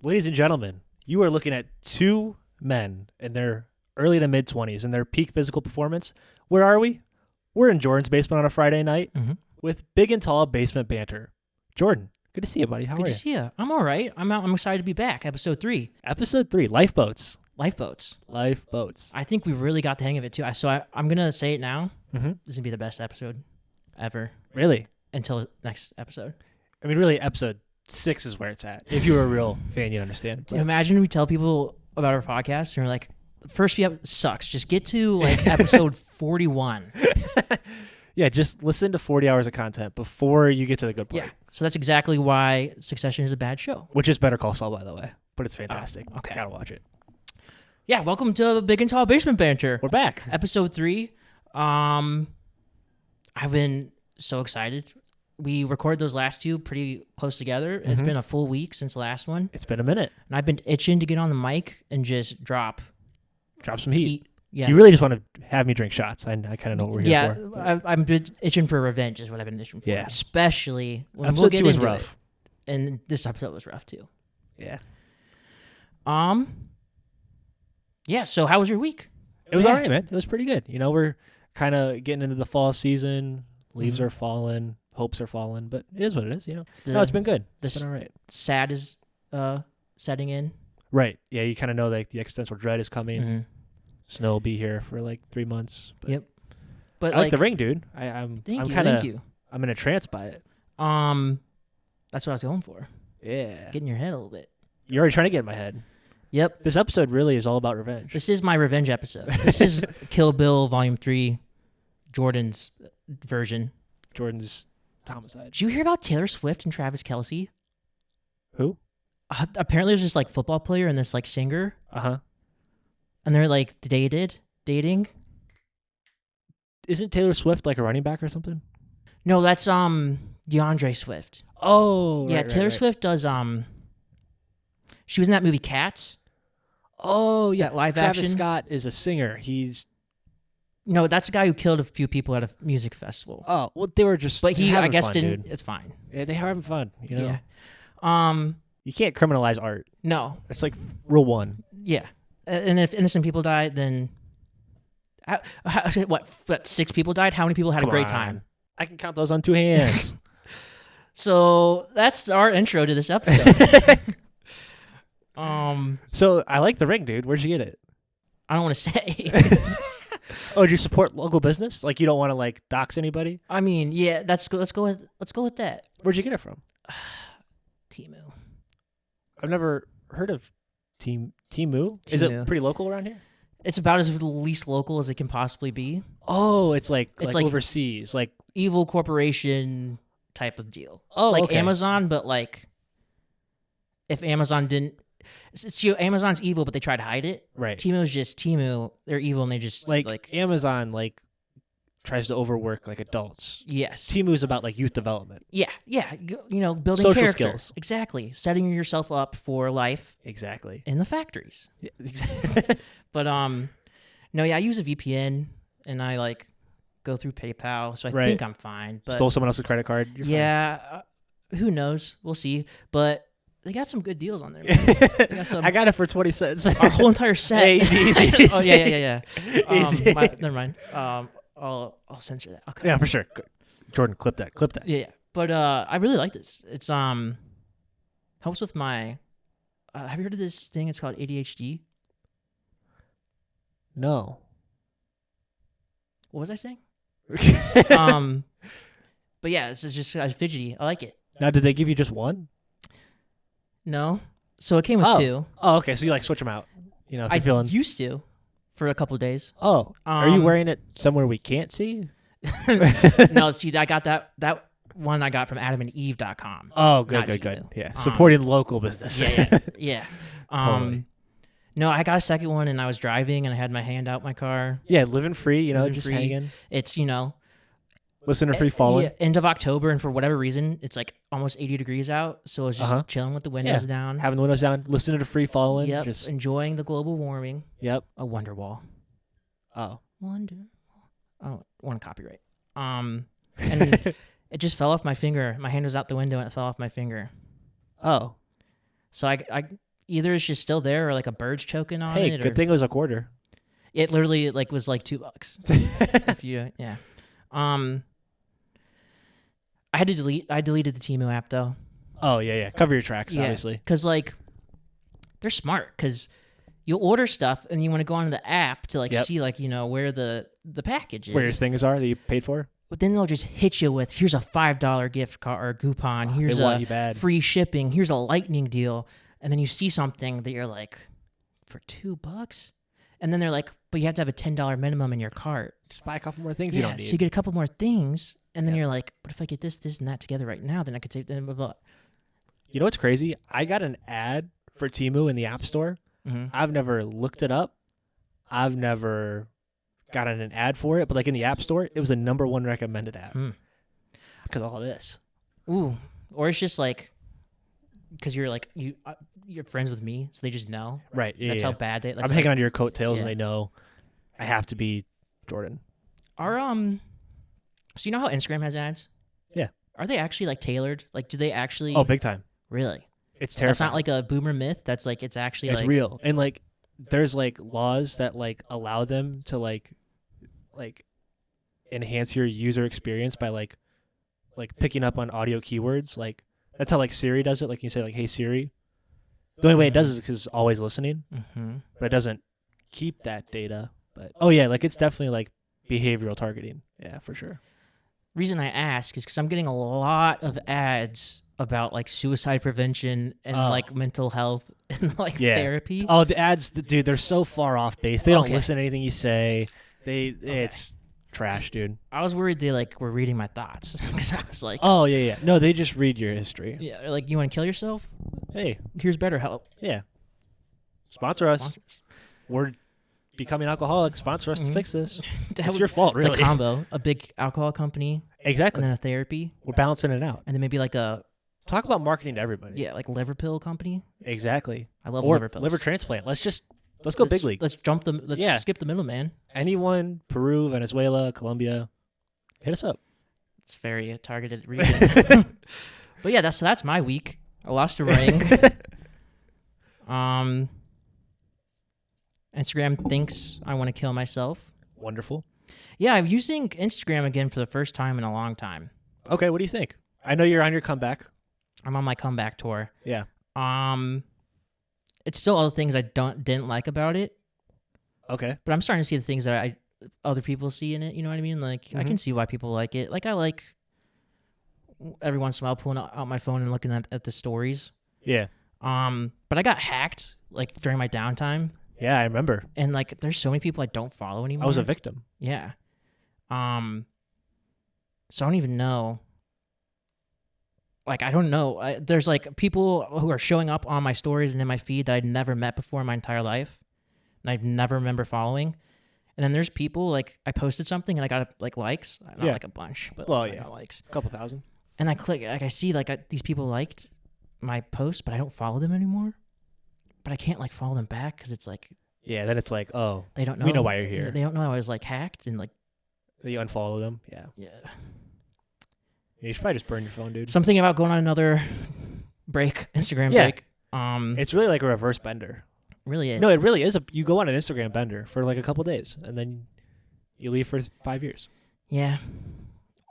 Ladies and gentlemen, you are looking at two men in their early to mid 20s in their peak physical performance. Where are we? We're in Jordan's basement on a Friday night with big and tall basement banter. Jordan, good to see you, buddy. How Good are to you? see you. I'm all right. I'm excited to be back. Episode 3. Episode 3, Lifeboats. Lifeboats. Lifeboats. I think we really got the hang of it, too. I'm going to say it now. Mm-hmm. This is going to be the best episode ever. Really? Until next episode. I mean, really, episode 6 is where it's at. If you were a real fan, you'd understand. But imagine we tell people about our podcast and we're like, the first few episodes sucks. Just get to like episode 41. Yeah, just listen to 40 hours of content before you get to the good part. Yeah. So that's exactly why Succession is a bad show. Which is Better Call Saul, by the way. But it's fantastic. Oh, okay. Gotta watch it. Yeah. Welcome to Big and Tall Basement Banter. We're back. Episode 3. I've been so excited. We recorded those last two pretty close together. It's been a full week since the last one. It's been a minute. And I've been itching to get on the mic and just drop some heat. Yeah. You really just want to have me drink shots. I kind of know what we're here for. Yeah, I'm itching for revenge is what I've been itching for. Yeah. Especially when Episode we'll get 2 was into rough. it. And this episode was rough too. Yeah. Yeah, so how was your week? It was all right, man. It was pretty good. You know, we're kind of getting into the fall season. Leaves are falling. Hopes are falling. But it is what it is, you know. No, it's been good. It's been all right. Sad is setting in. Right. Yeah, you kind of know like the existential dread is coming. Mm-hmm. Snow will be here for like 3 months. But Yep. But I like the ring, dude. I'm thank you. I'm in a trance by it. That's what I was going for. Yeah. Get in your head a little bit. You're already trying to get in my head. Yep. This episode really is all about revenge. This is my revenge episode. This is Kill Bill Volume 3, Jordan's version. Jordan's homicide. Did you hear about Taylor Swift and Travis Kelce? Who? Apparently there's this like football player and this like singer. Uh-huh. And they're like dating. Isn't Taylor Swift like a running back or something? No, that's DeAndre Swift. Oh, yeah, right, Taylor right. Swift does she was in that movie Cats. Oh, yeah. That live Travis action. Scott is a singer. No, that's a guy who killed a few people at a music festival. Oh, well, they were just. But they're I having guess fun, didn't. Dude. It's fine. Yeah, they are having fun. You know. Yeah. You can't criminalize art. No. It's like rule 1. Yeah. And if innocent people died, then what? 6 people died. How many people had Come a great on. time? I can count those on 2 hands. So that's our intro to this episode. So I like the ring, dude. Where'd you get it? I don't want to say. Oh, do you support local business? Like you don't want to like dox anybody? I mean, yeah. Let's go with that. Where'd you get it from? Timu. I've never heard of Timu. Is it Temu. pretty local around here? It's about as least local as it can possibly be. Oh, it's like like- overseas. Like Evil corporation type of deal. oh, like okay. Amazon, but like if Amazon didn't. Amazon's evil, but they try to hide it. Right. Timu's just Timu. They're evil, and they just Like Amazon like tries to overwork like adults. yes. Timu's about like youth development. Yeah. You know, building Social character. skills. Exactly. Setting yourself up for life Exactly. in the factories. Yeah, exactly. But no, yeah, I use a VPN and I like go through PayPal, so I Right. think I'm fine. But Stole someone else's credit card. You're fine. yeah, who knows? We'll see. But they got some good deals on there. Man. They got some, I got it for 20 cents. our whole entire set. Hey, easy. Oh yeah. Easy. Never mind. I'll censor that. Okay. Yeah, for sure. Jordan, clip that. Yeah. But I really like this. It's helps with my. Have you heard of this thing? It's called ADHD. No. What was I saying? But yeah, it's just fidgety. I like it. Now, did they give you just one? No. So it came with 2. Oh, okay. So you like switch them out. You know, if I you're feeling. used to for a couple of days. Oh, are you wearing it somewhere we can't see? No, see, I got that one I got from adamandeve.com. Oh, Not good. Timu. Yeah, supporting local business. Yeah. Totally. No, I got a second one and I was driving and I had my hand out my car. Yeah, living free. You know, Living just free. hanging. It's, you know, Listener free falling. yeah, end of October, and for whatever reason, it's like almost 80 degrees out, so I was just chilling with the windows down. Having the windows down, listening to free falling. Yep, Just enjoying the global warming. yep. A Wonderwall. Oh. Wonderwall. I don't want to copyright. And it just fell off my finger. My hand was out the window and it fell off my finger. Oh. So I either it's just still there or like a bird's choking on Hey, it. good thing it was a quarter. It literally like was like $2. If you, yeah. I deleted the Temu app though. Oh yeah. Cover your tracks, obviously. Because like they're smart because you'll order stuff and you want to go onto the app to like see like where the package is, where your things are that you paid for. But then they'll just hit you with, here's a $5 gift card or coupon, here's a free shipping, here's a lightning deal, and then you see something that you're like, for $2, and then they're like, but you have to have a $10 minimum in your cart. Just buy a couple more things you don't need. So you get a couple more things, and then you're like, but if I get this, and that together right now, then I could save blah, blah, blah. You know what's crazy? I got an ad for Temu in the App Store. Mm-hmm. I've never looked it up. I've never gotten an ad for it, but like in the App Store, it was the #1 recommended app because of all this. Ooh, or it's just like because you're like you're friends with me, so they just know. Right. Yeah. That's how bad they. I'm hanging on to your coattails, and they know I have to be Jordan. So you know how Instagram has ads? Yeah. Are they actually like tailored? Like, do they actually? Oh, big time. Really? It's terrifying. That's not like a boomer myth. That's like it's actually. It's real, and like there's like laws that like allow them to like enhance your user experience by like picking up on audio keywords. Like that's how like Siri does it. Like you say like, "Hey Siri." The only way it does is because it's always listening, but it doesn't keep that data. But like it's definitely like behavioral targeting. Yeah, for sure. Reason I ask is because I'm getting a lot of ads about like suicide prevention and like mental health and like therapy. Oh, the ads, dude, they're so far off base. They don't listen to anything you say. It's trash, dude. I was worried they like were reading my thoughts because I was like, oh yeah. No, they just read your history. Yeah, like you want to kill yourself? Hey, here's BetterHelp. Yeah, sponsor us. We're becoming alcoholics. Sponsor us to fix this. It's your fault, really. It's a combo: a big alcohol company, exactly, and then a therapy. We're balancing it out, and then maybe like a. Talk about marketing to everybody. Yeah, like liver pill company. Exactly. I love liver pills. Liver transplant. Let's go big league. Let's skip the middleman. Anyone, Peru, Venezuela, Colombia, hit us up. It's very targeted region. But yeah, that's my week. I lost a ring. Instagram thinks I want to kill myself. Wonderful. Yeah, I'm using Instagram again for the first time in a long time. Okay, what do you think? I know you're on your comeback. I'm on my comeback tour. Yeah. It's still other things I didn't like about it. Okay. But I'm starting to see the things that other people see in it. You know what I mean? Like I can see why people like it. Like I like every once in a while pulling out my phone and looking at the stories. Yeah. But I got hacked like during my downtime. Yeah, I remember. And like there's so many people I don't follow anymore. I was a victim. Yeah. So I don't even know. Like, I don't know. There's, like, people who are showing up on my stories and in my feed that I'd never met before in my entire life. And I'd never remember following. And then there's people, like, I posted something and I got, like, likes. Not like a bunch, but I got likes. A couple thousand. And I click, like, I see, like, these people liked my post, but I don't follow them anymore. But I can't, like, follow them back because it's, like... Yeah, then it's like, oh, they don't know. We know why you're here. They don't know I was, like, hacked and, like... You unfollow them? Yeah. Yeah. You should probably just burn your phone, dude. Something about going on another Instagram break. It's really like a reverse bender. Really is. No, it really is. You go on an Instagram bender for like a couple days, and then you leave for 5 years. Yeah.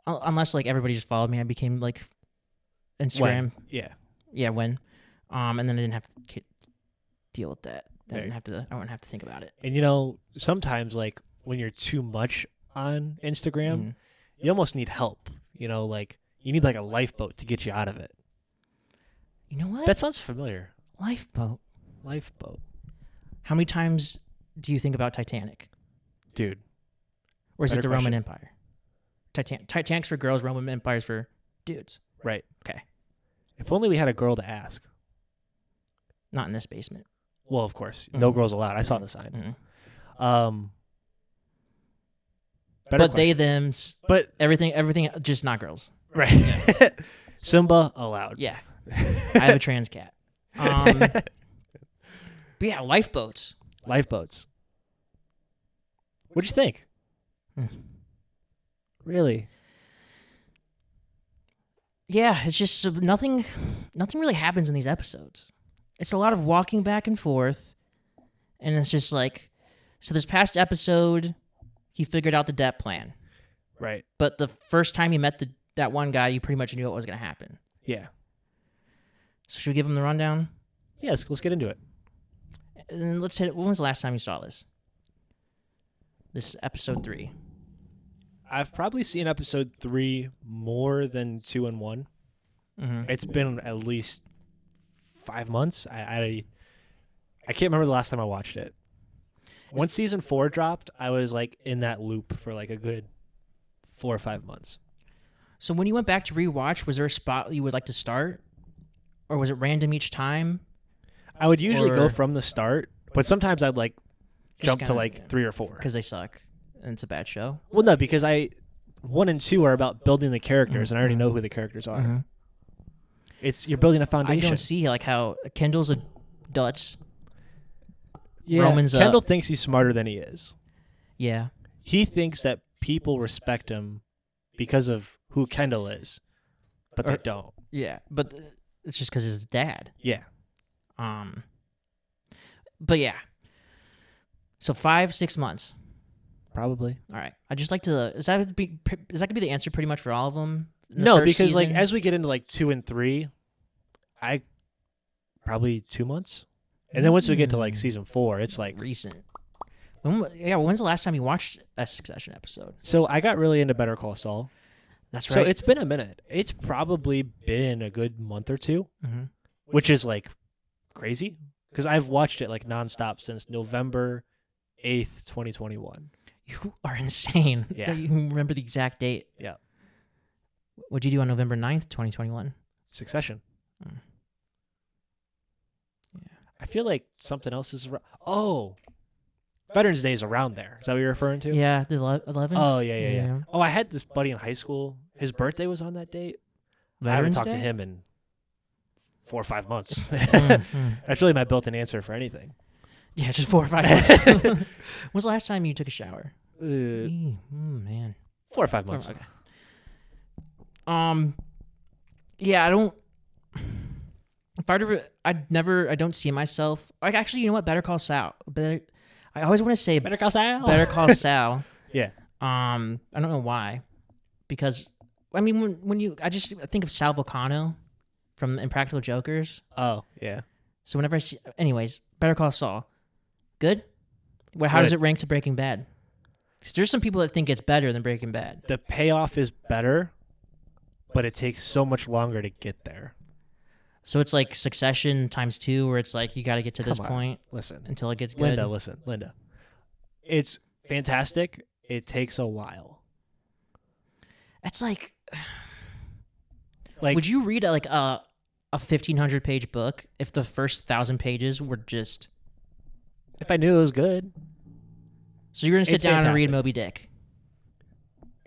Unless like everybody just followed me, I became like Instagram. When? Yeah. Yeah, when. And then I didn't have to deal with that. I wouldn't have to think about it. And sometimes like when you're too much on Instagram, you almost need help. Like you need like a lifeboat to get you out of it. You know what? That sounds familiar. Lifeboat. How many times do you think about Titanic? Dude. Or is it the Roman Empire? Titanic's for girls, Roman Empire's for dudes. Right. Okay. If only we had a girl to ask. Not in this basement. Well, of course. No girls allowed. I saw the sign. But they, thems, but everything, just not girls. Right. Yeah. Simba allowed. Yeah. I have a trans cat. But yeah, lifeboats. What'd you think? Really? Yeah, it's just nothing really happens in these episodes. It's a lot of walking back and forth, and it's just like, so this past episode, he figured out the debt plan. Right. But the first time he met that one guy, you pretty much knew what was going to happen. Yeah. So should we give him the rundown? Yes, let's get into it. And let's hit it. When was the last time you saw this? This is episode 3. I've probably seen episode 3 more than 2 and 1. Mm-hmm. It's been at least 5 months. I can't remember the last time I watched it. Once season 4 dropped, I was like in that loop for like a good 4 or 5 months. So when you went back to rewatch, was there a spot you would like to start? Or was it random each time? I would usually go from the start, but sometimes I'd like jump to like 3 or 4. Because they suck and it's a bad show? Well, no, because 1 and 2 are about building the characters, and I already know who the characters are. Mm-hmm. You're building a foundation. I don't see like how Kendall's a Dutch. Yeah, Roman's Kendall thinks he's smarter than he is. Yeah. He thinks that people respect him because of who Kendall is, but they don't. Yeah, but it's just because his dad. Yeah. But yeah. So 5-6 months. Probably. All right. I just like to. Is that gonna be the answer pretty much for all of them? No, because like as we get into like 2 and 3, I probably 2 months, and then once we get to like season 4, it's like recent. When's the last time you watched a Succession episode? So I got really into Better Call Saul. That's right. So it's been a minute. It's probably been a good month or 2, which is like crazy because I've watched it like nonstop since November 8th, 2021. You are insane. Yeah. That you can remember the exact date. Yeah. What'd you do on November 9th, 2021? Succession. Yeah. I feel like something else is around. Oh, Veterans Day is around there. Is that what you're referring to? Yeah, the 11th. Oh, yeah. Oh, I had this buddy in high school. His birthday was on that date. I haven't talked to him in 4 or 5 months. That's really my built-in answer for anything. Yeah, just 4 or 5 months. When's the last time you took a shower? Man. 4 or 5 months. Okay. Yeah, I don't. I don't see myself. Like, actually, you know what? Better Call Sal. I always want to say Better Call Sal. Better Call Sal. Yeah. I don't know why, because I mean, I just think of Sal Vulcano from Impractical Jokers. Oh, yeah. So whenever I see, anyways, Better Call Saul, good. How does it rank to Breaking Bad? Because there's some people that think it's better than Breaking Bad. The payoff is better, but it takes so much longer to get there. So it's like Succession ×2, where it's like you got to get to this point. Listen, until it gets good. Linda. It's fantastic. It takes a while. It's like would you read like a 1,500-page book if the first 1,000 pages were just? If I knew it was good. So you're gonna sit down and read Moby Dick?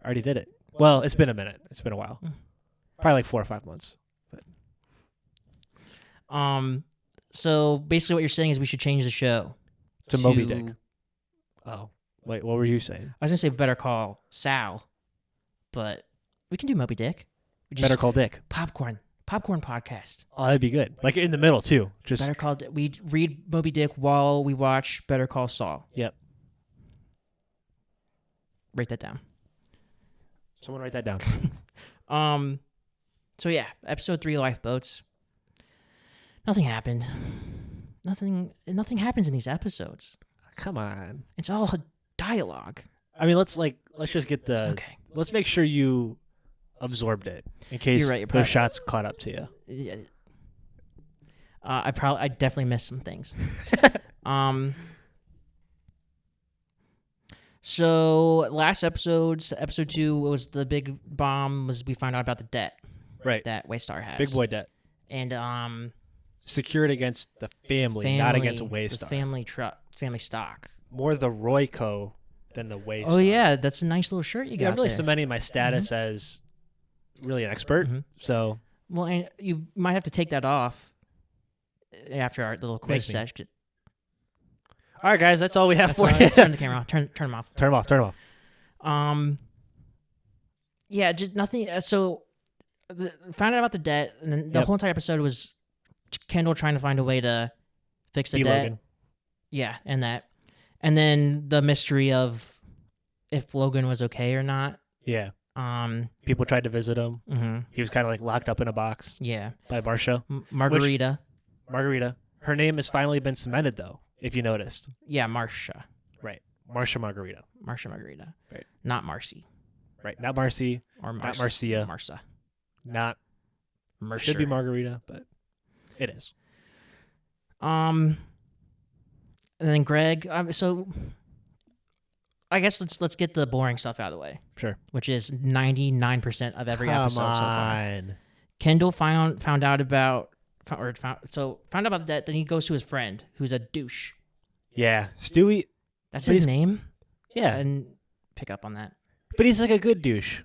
I already did it. Well, it's been a minute. It's been a while. Probably like 4 or 5 months. So basically, what you're saying is we should change the show to Moby Dick. Oh, wait, what were you saying? I was gonna say Better Call Sal, but we can do Moby Dick. Better Call Dick. Popcorn podcast. Oh, that'd be good. Like in the middle too. Just Better Call. We read Moby Dick while we watch Better Call Saul. Yep. Write that down. Someone write that down. So yeah, episode 3, Lifeboats. Nothing happened. Nothing happens in these episodes. Come on. It's all dialogue. I mean, let's just get the. Okay. Let's make sure you absorbed it in case those shots caught up to you. Yeah. I definitely missed some things. So last episode 2 was the big bomb. Was we found out about the debt, right? That Waystar has. Big boy debt. And secured against the family, not against Waystar. The family stock. More the Royco than the Waystar. Oh yeah, that's a nice little shirt you got. I'm really there. cementing my status as really an expert. So well, and you might have to take that off after our little quiz session. All right, guys, that's all we have for you. Turn the camera off. Turn them off. Turn them off. Yeah, just nothing. So found out about the debt, and then the whole entire episode was Kendall trying to find a way to fix the B. debt. Logan. Yeah, and then the mystery of if Logan was okay or not. Yeah. People tried to visit him. Mm-hmm. He was kind of like locked up in a box. Yeah. By Marcia. Margarita. Margarita. Her name has finally been cemented, though, if you noticed. Yeah, Marcia. Right. Marcia Margarita. Marcia Margarita. Right. Not Marcy. Right. Not Marcy. Or not Marcia. Marcia. Not. Mercer. Should be Margarita, but it is. And then Greg. So I guess let's get the boring stuff out of the way. Sure. Which is 99% of every episode so far. Kendall found out about the debt. Then he goes to his friend, who's a douche. Yeah, Stewie. That's his name. Yeah, I didn't pick up on that. But he's like a good douche.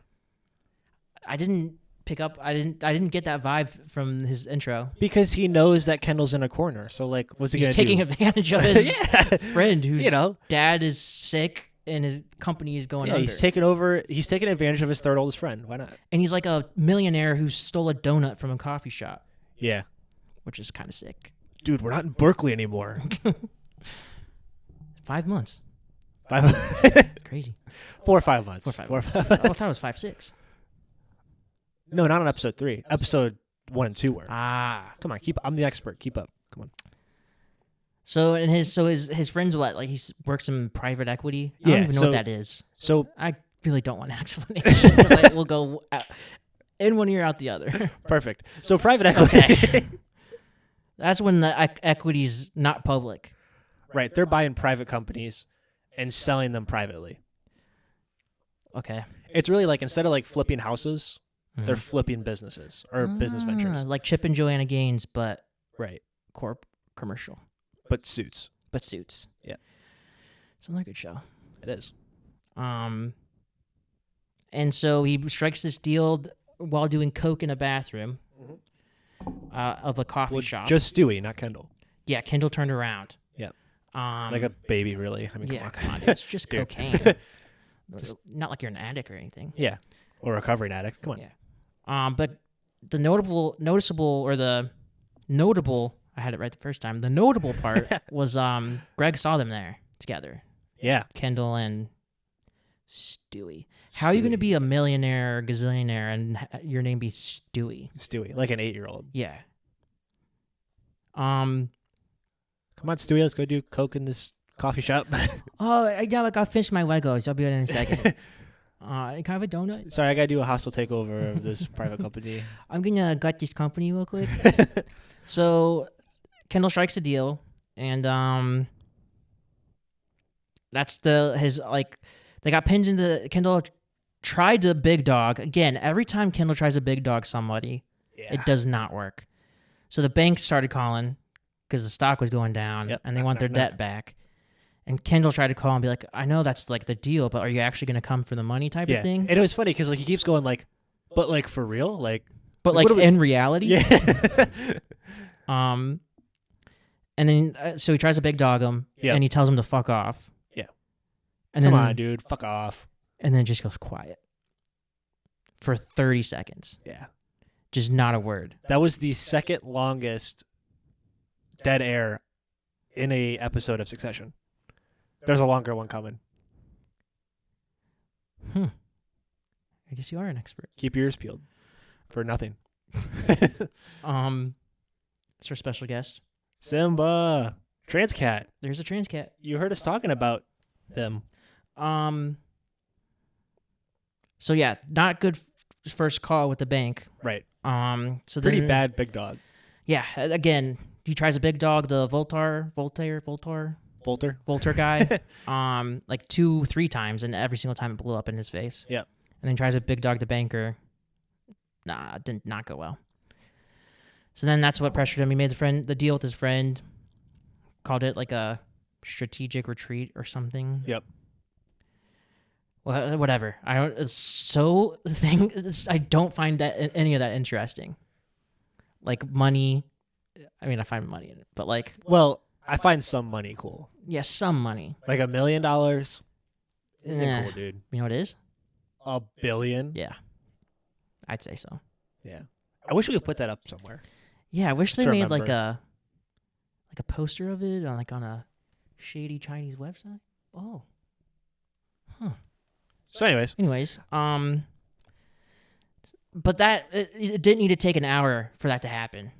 I didn't pick up. I didn't get that vibe from his intro. Because he knows that Kendall's in a corner. So like, what's he gonna do? He's taking advantage of his yeah. friend, whose dad is sick and his company is going under. He's taking over. He's taking advantage of his third oldest friend. Why not? And he's like a millionaire who stole a donut from a coffee shop. Yeah, which is kind of sick. Dude, we're not in Berkeley anymore. 5 months. 5 months. Crazy. 4 or 5 months. 4 or 5 months. I thought it was 5, 6. No, not on episode 3. Episode 1 and 2 were. Come on, I'm the expert. Keep up. Come on. So his friend's what? Like he works in private equity. I don't even know what that is. So I really don't want an explanation. Like, we'll go in one ear out the other. Perfect. So private equity. Okay. That's when the equity's not public. Right. They're buying private companies and selling them privately. Okay. It's really like instead of like flipping houses, they're flipping businesses or business ventures. Like Chip and Joanna Gaines, but right. Commercial. But suits. Yeah. It's another good show. It is. And so he strikes this deal while doing coke in a bathroom of a coffee shop. Just Stewie, not Kendall. Yeah, Kendall turned around. Yeah. Like a baby, really. I mean, come on, dude. It's just cocaine. Not like you're an addict or anything. Yeah. Or a recovering addict. Come on. Yeah. But the notable, I had it right the first time. The notable part was Greg saw them there together. Yeah. Kendall and Stewie. How are you going to be a millionaire or gazillionaire and your name be Stewie? Stewie, like an 8-year-old. Yeah. Come on, Stewie, let's go do coke in this coffee shop. I gotta finish my Legos. I'll be in a second. Can I have a donut? Sorry, I gotta do a hostile takeover of this private company. I'm gonna gut this company real quick. So, Kendall strikes a deal, and that's they got pinned into Kendall tried to big dog again. Every time Kendall tries to big dog somebody, it does not work. So the bank started calling because the stock was going down, and they want their debt back. And Kendall tried to call and be like, I know that's like the deal, but are you actually going to come for the money type of thing? And it was funny because like he keeps going like, but like for real? But like in reality? Yeah. And then, so he tries to big dog him, and he tells him to fuck off. Yeah. And Come on, dude, fuck off. And then it just goes quiet for 30 seconds. Yeah. Just not a word. That was the second longest dead air in a episode of Succession. There's a longer one coming. I guess you are an expert. Keep your ears peeled for nothing. It's our special guest. Simba. Trans cat. There's a trans cat. You heard us talking about them. So yeah, not good first call with the bank. Right. So pretty then, bad big dog. Yeah. Again, he tries a big dog, the Volter guy, like 2-3 times, and every single time it blew up in his face. Yeah. And then tries a big dog the banker. Nah, it did not go well. So then that's what pressured him. He made the deal with his friend, called it like a strategic retreat or something. Yep. Well, whatever. I don't find that any of that interesting. Like money. I mean, I find money in it, but like. Well, I find some money cool. Yeah, some money. Like $1 million isn't cool, dude. You know what it is? $1 billion? Yeah. I'd say so. Yeah. I wish we could put that up somewhere. Yeah, I wish they To made like remember. a poster of it on a shady Chinese website. Oh. Huh. So, anyways, but it didn't need to take an hour for that to happen.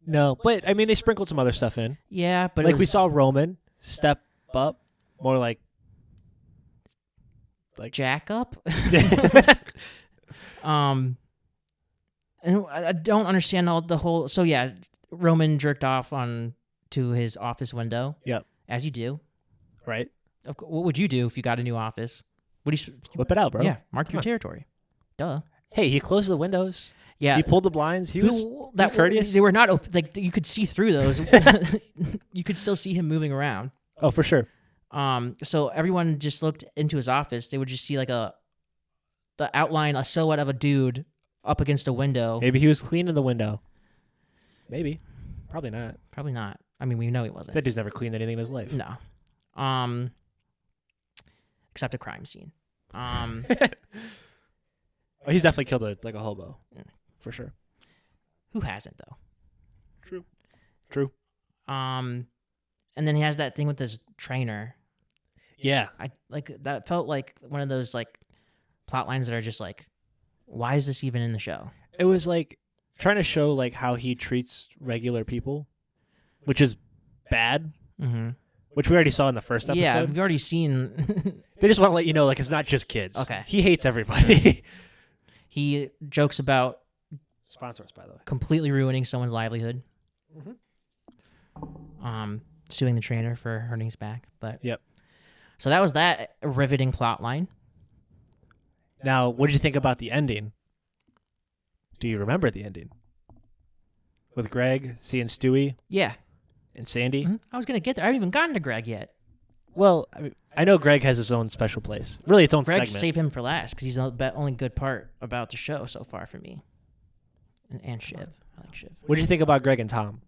no, but I mean they sprinkled some other stuff in. Yeah, but Like we saw Roman step up, more like jack up. And I don't understand the whole. So yeah, Roman jerked off to his office window. Yep. As you do. Right. What would you do if you got a new office? Whip it out, bro. Yeah, mark your territory. Duh. Hey, he closed the windows. Yeah, he pulled the blinds. He was courteous. They were not open. Like you could see through those. You could still see him moving around. Oh, for sure. So everyone just looked into his office. They would just see like the outline, a silhouette of a dude up against a window. Maybe he was cleaning the window. Maybe. Probably not. Probably not. I mean, we know he wasn't. That dude's never cleaned anything in his life. No. Except a crime scene. He's definitely killed a hobo. Yeah. For sure. Who hasn't though? True. And then he has that thing with his trainer. Yeah. I like that felt like one of those like plot lines that are just like, why is this even in the show? It was like trying to show like how he treats regular people, which is bad. Mm-hmm. Which we already saw in the first episode. Yeah, we've already seen. They just want to let you know, like, it's not just kids. Okay. He hates everybody. He jokes about Sponsor us, by the way. completely ruining someone's livelihood. Mm-hmm. Suing the trainer for hurting his back. But yep. So that was that riveting plot line. Now, what did you think about the ending? Do you remember the ending? With Greg seeing Stewie? Yeah. And Sandy? Mm-hmm. I was going to get there. I haven't even gotten to Greg yet. Well, I know Greg has his own special place. Really, its own Greg segment. saved him for last because he's the only good part about the show so far for me. And Shiv. I like Shiv. What did you think about Greg and Tom?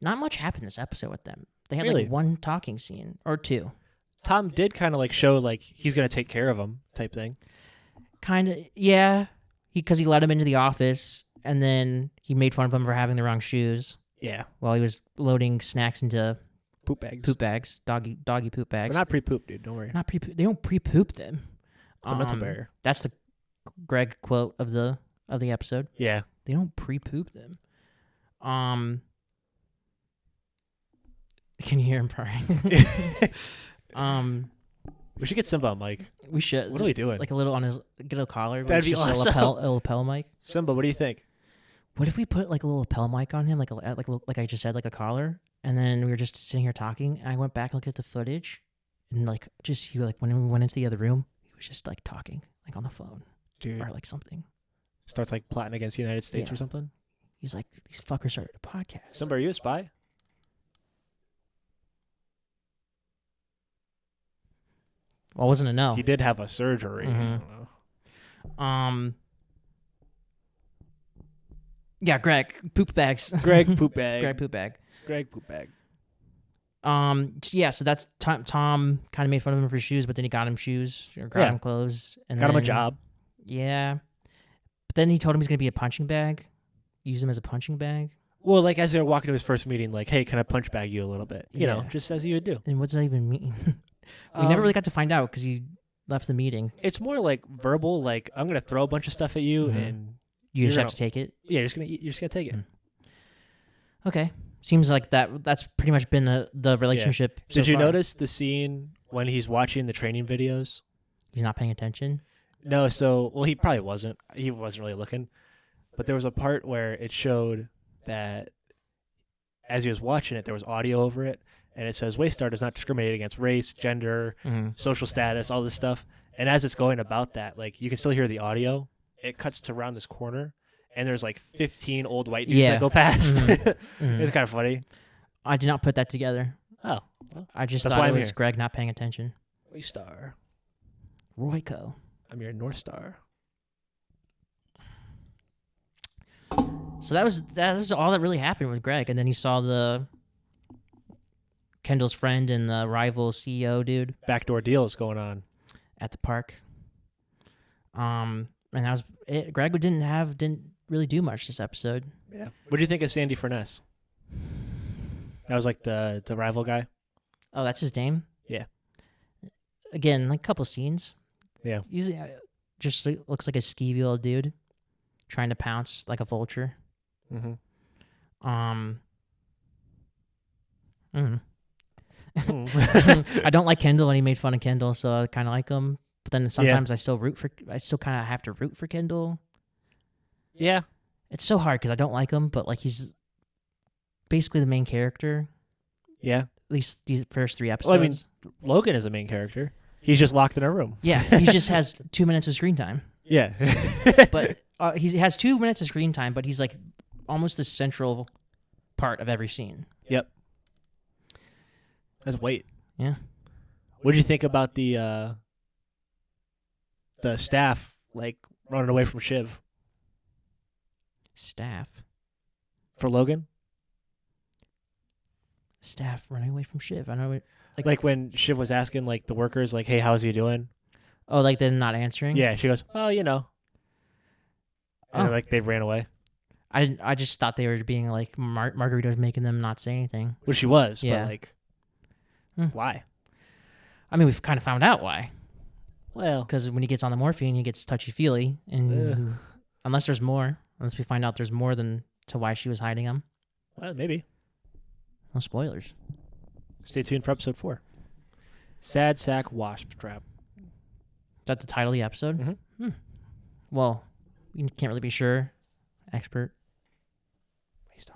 Not much happened this episode with them. They had Really? like one talking scene or two. Tom did kind of like show like he's going to take care of him type thing. Kind of, yeah. Because he let him into the office and then he made fun of him for having the wrong shoes. Yeah. While he was loading snacks into Poop bags. poop bags, doggy poop bags. They're not pre-poop, dude. Don't worry. Not pre. They don't pre-poop them. It's a mental barrier. That's the Greg quote of the episode. Yeah. They don't pre-poop them. Can you hear him purring? We should get Simba on mic. We should. What are we doing? Like a little on his get a collar. That'd be just awesome. a lapel mic. Simba, what do you think? What if we put like a little lapel mic on him, like I just said, like a collar, and then we were just sitting here talking, and I went back and looked at the footage, and like just he like when we went into the other room, he was just like talking like on the phone, Dude. or like something. Starts like plotting against the United States Yeah. or something. He's like, these fuckers started a podcast. Simba, are you a spy? Well, it wasn't a no. He did have a surgery. Mhm. I don't know. Yeah, Greg poop bags. Greg poop bag. Greg poop bag. Greg poop bag. Yeah, so that's Tom kind of made fun of him for shoes, but then he got him shoes or got Yeah. him clothes and Got him a then- job. Yeah, but then he told him he's gonna be a punching bag. Use him as a punching bag. Well, like as they were walking to his first meeting, like, hey, can I punch bag you a little bit? You know, Yeah. just as you would do. And what's that even mean? We never really got to find out because he left the meeting. It's more like verbal. Like I'm gonna throw a bunch of stuff at you, Mhm. and You just You're have to take it. yeah, you're just gonna take it. Mm. Okay, seems like that's pretty much been the relationship. so Did you far. notice the scene when he's watching the training videos? He's not paying attention. No, well, he probably wasn't. He wasn't really looking. But there was a part where it showed that as he was watching it, there was audio over it, and it says Waystar does not discriminate against race, gender, Mm-hmm. social status, all this stuff. And as it's going about that, like you can still hear the audio. It cuts to around this corner, and there's like 15 old white dudes Yeah. that go past. Mhm. It's kind of funny. I did not put that together. Oh, well, I just That's thought why it I'm was here. Greg not paying attention. Waystar. Royco. I'm your North Star. So that was all that really happened with Greg, and then he saw the Kendall's friend and the rival CEO dude Backdoor deals going on. at the park. And that was it. Greg didn't really do much this episode. Yeah. What do you think of Sandy Furness? That was like the rival guy. Oh, that's his name? Yeah. Again, like a couple scenes. Yeah. Usually, just looks like a skeevy old dude trying to pounce like a vulture. Mm-hmm. I don't like Kendall, and he made fun of Kendall, so I kind of like him. But then sometimes I still kind of have to root for Kendall. Yeah. It's so hard because I don't like him, but like he's basically the main character. Yeah. At least these first 3 episodes. Well, I mean, Logan is a main character. He's just locked in a room. Yeah, he just has 2 minutes of screen time. Yeah. But he has 2 minutes of screen time, but he's like almost the central part of every scene. Yep. Let's wait. Yeah. What did you think about the staff like running away from Shiv Staff for Logan? Staff running away from Shiv. I know it. Like when Shiv was asking like the workers like, "Hey, how's he doing?" Oh, like they're not answering? Yeah, she goes, "Oh, you know." And Oh. like they ran away. I just thought they were being like Margarita was making them not say anything. Well, she was, Yeah. but like, why? I mean, we've kind of found out why. Well, Because when he gets on the morphine, he gets touchy-feely. And unless we find out there's more than to why she was hiding him. well, maybe. No spoilers. Stay tuned for episode 4. Sad Sack Wasp Trap. Is that the title of the episode? Mm-hmm. Well, we can't really be sure. Expert. Waystar.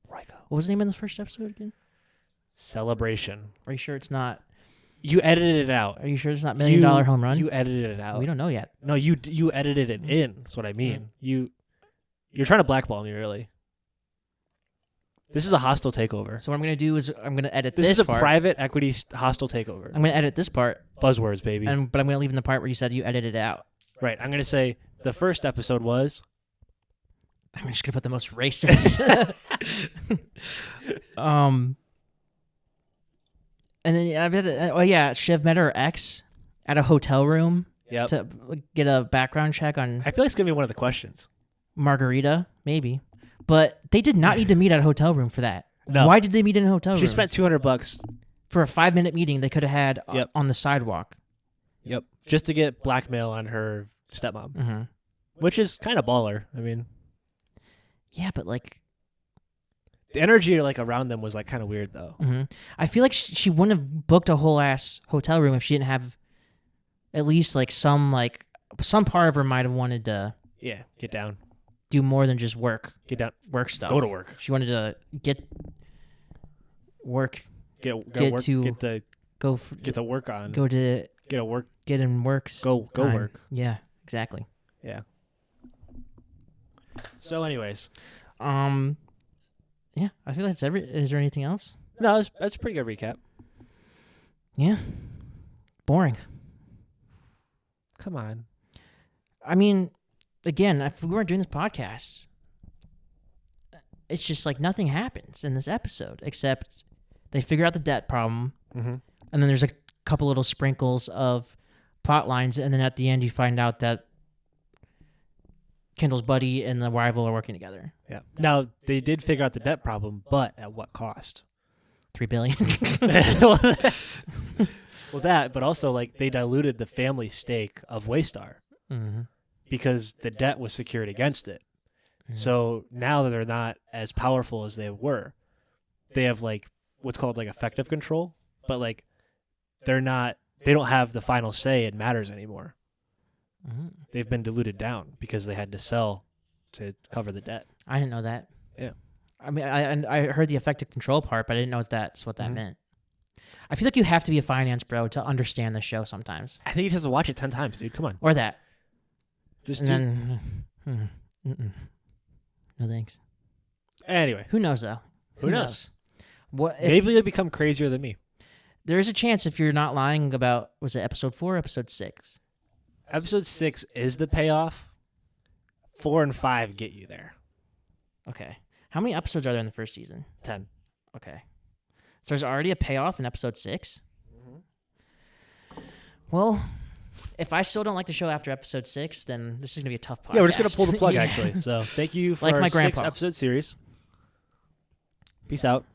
Ryko. What was the name of the first episode again? Celebration. Are you sure it's not? You edited it out. Are you sure it's not $1 Million Home Run? You edited it out. We don't know yet. No, you edited it in. That's what I mean. You're trying to blackball me, really. This is a hostile takeover. So what I'm gonna do is I'm gonna edit This is a part. private equity hostile takeover. I'm gonna edit this part, Buzzwords, baby. but I'm gonna leave in the part where you said you edited it out. Right. I'm gonna say the first episode was. I'm just gonna put the most racist. And then I've had Shiv met her ex at a hotel room Yep. to get a background check on I feel like it's gonna be one of the questions. Margarita, maybe. But they did not need to meet at a hotel room for that. No. Why did they meet in a hotel room? She spent $200. For a 5-minute meeting they could have had Yep. on the sidewalk. Yep. Just to get blackmail on her stepmom, Mm-hmm. which is kind of baller. I mean, Yeah, but like, the energy like around them was like kind of weird though. I feel like she wouldn't have booked a whole ass hotel room if she didn't have at least like some part of her might have wanted to Yeah. Get down. do more than just work stuff. Go to work. She wanted to get work, Get Get work. to- Get the get the work on. go to Get a work. get in works. Go time. work. Yeah, exactly. Yeah. So, anyways, Yeah, I feel that's Is there anything else? no, that's a pretty good recap. Yeah, boring. Come on. I mean, again, if we weren't doing this podcast, it's just like nothing happens in this episode except they figure out the debt problem, Mm-hmm. and then there's a couple little sprinkles of plot lines, and then at the end you find out that Kendall's buddy and the rival are working together. Yeah. Now they did figure out the debt problem, but at what cost? $3 billion. Well, that, but also like they diluted the family stake of Waystar Mm-hmm. because the debt was secured against it. Mhm. So now that they're not as powerful as they were, they have like what's called like effective control, but like they don't have the final say in matters anymore. Mm-hmm. They've been diluted down because they had to sell to cover the debt. I didn't know that. Yeah. I mean, I heard the effective control part, but I didn't know that's what that Mhm. meant. I feel like you have to be a finance bro to understand the show sometimes, I think you just have to watch it 10 times, dude. Come on. or that. Just And then, no thanks. anyway, Who knows though? Who knows? What if, maybe you'll become crazier than me. there is a chance if you're not lying about, was it episode 4 or episode 6? Episode 6 is the payoff. 4 and 5 get you there. Okay. How many episodes are there in the first season? 10. Okay. So there's already a payoff in episode 6? Well, If I still don't like the show after episode 6, then this is gonna be a tough podcast. Yeah, we're just gonna pull the plug Yeah. actually. So thank you for Like our my 6 grandpa. episode series. Peace out.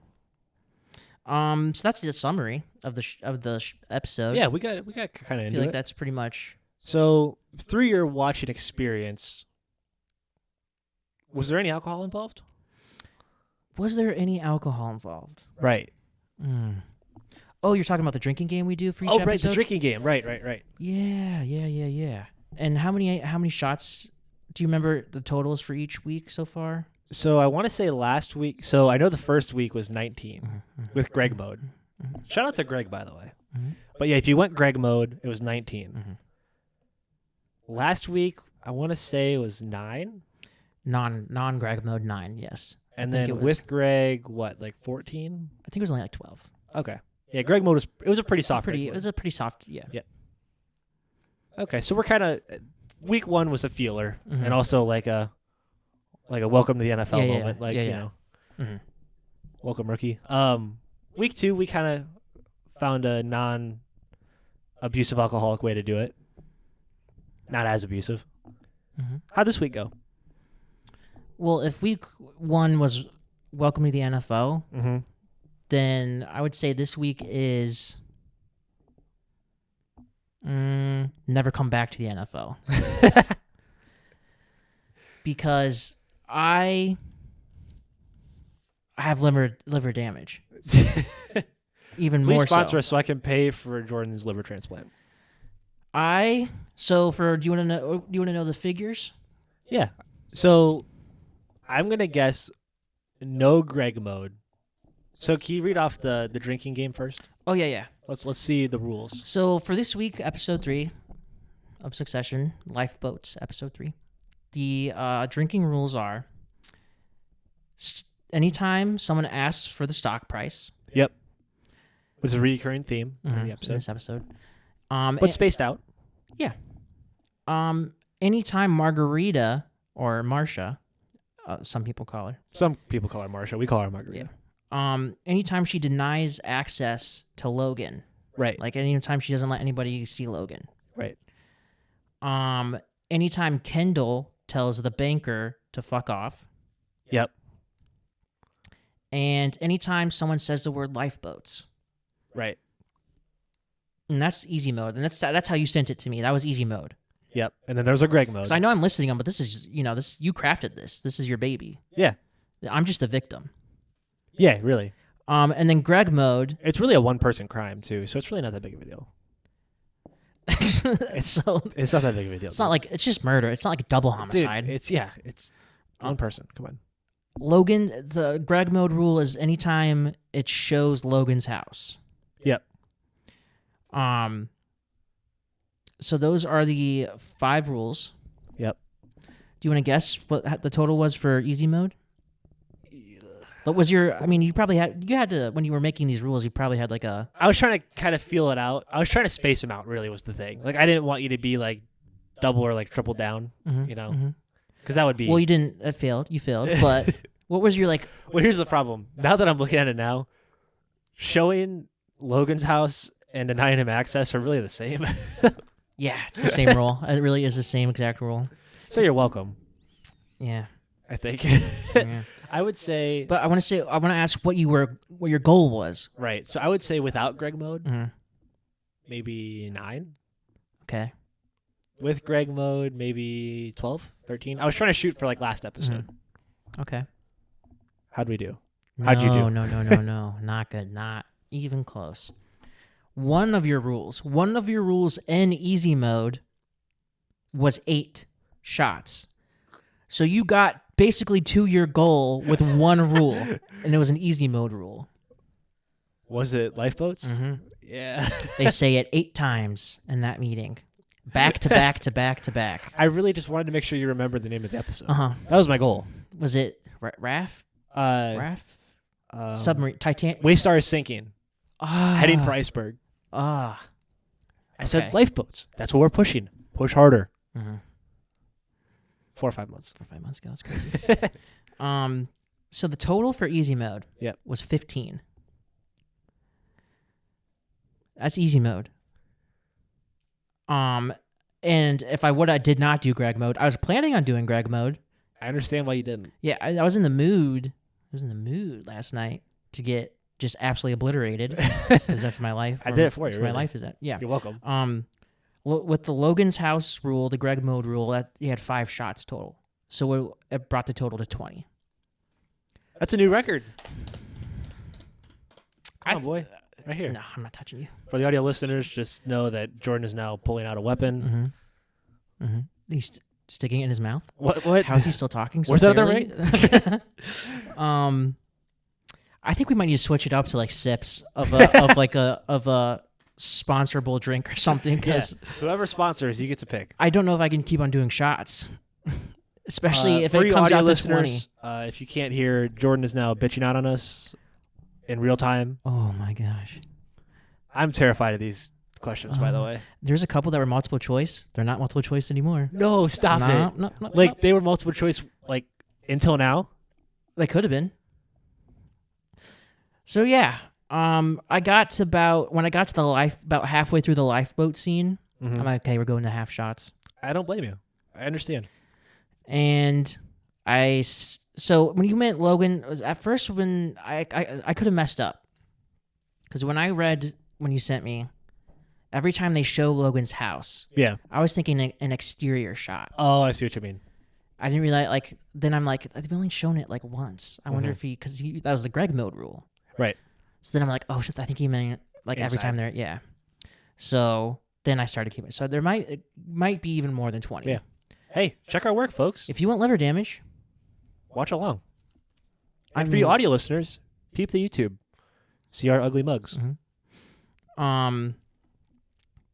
So that's the summary of the episode. Yeah, we got kind of I into feel like it. that's pretty much. So through your watching experience, was there any alcohol involved? Was there any alcohol involved? Right. Oh, you're talking about the drinking game we do for each episode? Right, the drinking game. Right. Yeah. And how many shots do you remember the totals for each week so far? So I want to say last week. So I know the first week was 19 with Greg mode. Shout out to Greg, by the way. But yeah, if you went Greg mode, it was 19. Last week, I want to say it was 9. Non Greg mode 9, yes. And then with Greg, what, like 14? I think it was only like 12. Okay. Yeah, Greg mode was a pretty soft. It was a pretty soft, yeah. Okay, so we're kind of week 1 was a feeler, and also like a welcome to the NFL moment, welcome rookie. Week 2 we kind of found a non-abusive alcoholic way to do it, not as abusive. How'd this week go? Well, if week 1 was welcome to the NFL, then I would say this week is never come back to the NFL. Because I have liver damage. Even Please more sponsor so. us so I can pay for Jordan's liver transplant. Do you want to know the figures? Yeah. So I'm gonna guess no Greg mode. So can you read off the drinking game first? Oh yeah. Let's see the rules. So for this week, episode 3 of Succession, Lifeboats, episode 3, the drinking rules are: anytime someone asks for the stock price. Yep. Which is a recurring theme in the episode. In this episode. But spaced out. Yeah. Anytime Margarita or Marsha, some people call her. Some people call her Marsha. We call her Margarita. Yeah. Anytime she denies access to Logan. Right. Like anytime she doesn't let anybody see Logan. Right. Anytime Kendall tells the banker to fuck off. Yep. And anytime someone says the word lifeboats. Right. And that's easy mode. And that's how you sent it to me. That was easy mode. Yep. And then there's a Greg mode. So I know I'm listing them, but this is just, this you crafted this. This is your baby. Yeah. I'm just the victim. Yeah, really. And then Greg mode. It's really a one-person crime too, so it's really not that big of a deal. It's not that big of a deal. It's not like it's just murder. It's not like a double homicide. Dude, it's one person. Come on. Logan, the Greg mode rule is anytime it shows Logan's house. Yep. So those are the 5 rules. Yep. Do you want to guess what the total was for easy mode? But was you had to, when you were making these rules, you probably had like a... I was trying to kind of feel it out. I was trying to space them out, really, was the thing. Like, I didn't want you to be like double or like triple down, because that would be... Well, you didn't. It failed. You failed. But what was your like... Well, here's the problem. Now that I'm looking at it now, showing Logan's house and denying him access are really the same. Yeah, it's the same rule. It really is the same exact rule. So you're welcome. Yeah. I think. Yeah. I would say... But I want to ask what your goal was. Right. So I would say without Greg mode, maybe 9. Okay. With Greg mode, maybe 12, 13. I was trying to shoot for like last episode. Okay. How'd we do? How'd you do? No. Not good. Not even close. One of your rules in easy mode was 8 shots. So you got basically to your goal with one rule, and it was an easy mode rule. Was it lifeboats? Yeah. They say it 8 times in that meeting. Back to back to back to back. I really just wanted to make sure you remember the name of the episode. Uh-huh. That was my goal. Was it RAF? Submarine. Titan. Waystar is sinking. Heading for iceberg. I said lifeboats. That's what we're pushing. Push harder. 4 or 5 months. 4 or 5 months ago. It's crazy. So the total for easy mode was 15. That's easy mode. And if I did not do Greg mode. I was planning on doing Greg mode. I understand why you didn't. Yeah, I was in the mood. I was in the mood last night to get just absolutely obliterated because that's my life. I did it for you. That's really. my life is that. Yeah. You're welcome. With the Logan's House rule, the Greg mode rule, that you had 5 shots total. So it brought the total to 20. That's a new record. Come on, boy. Right here. No, I'm not touching you. For the audio listeners, just know that Jordan is now pulling out a weapon. He's sticking it in his mouth. What? How's he still talking? So Where's that other clearly? I think we might need to switch it up to like sips of a sponsorable drink or something. Because whoever sponsors, you get to pick. I don't know if I can keep on doing shots, especially if for it comes audio out to listeners, 20. If you can't hear, Jordan is now bitching out on us in real time. Oh my gosh. I'm terrified of these questions, by the way. There's a couple that were multiple choice. They're not multiple choice anymore. No, stop it. No, They were multiple choice like until now. They could have been. So yeah, I got to about halfway through the lifeboat scene. I'm like, okay, we're going to half shots. I don't blame you. I understand. And so when you meant Logan, was at first when I could have messed up, because when I read when you sent me, every time they show Logan's house, yeah, I was thinking an exterior shot. Oh, I see what you mean. I didn't realize then I'm like, they've only shown it like once. I wonder if that was the Greg mode rule. Right. So then I'm like, oh shit, I think he meant like inside. every time they're, yeah. So then I started keeping it. So it might be even more than 20. Yeah. Hey, check our work, folks. If you want liver damage, watch along. And for you audio listeners, peep the YouTube. See our ugly mugs. But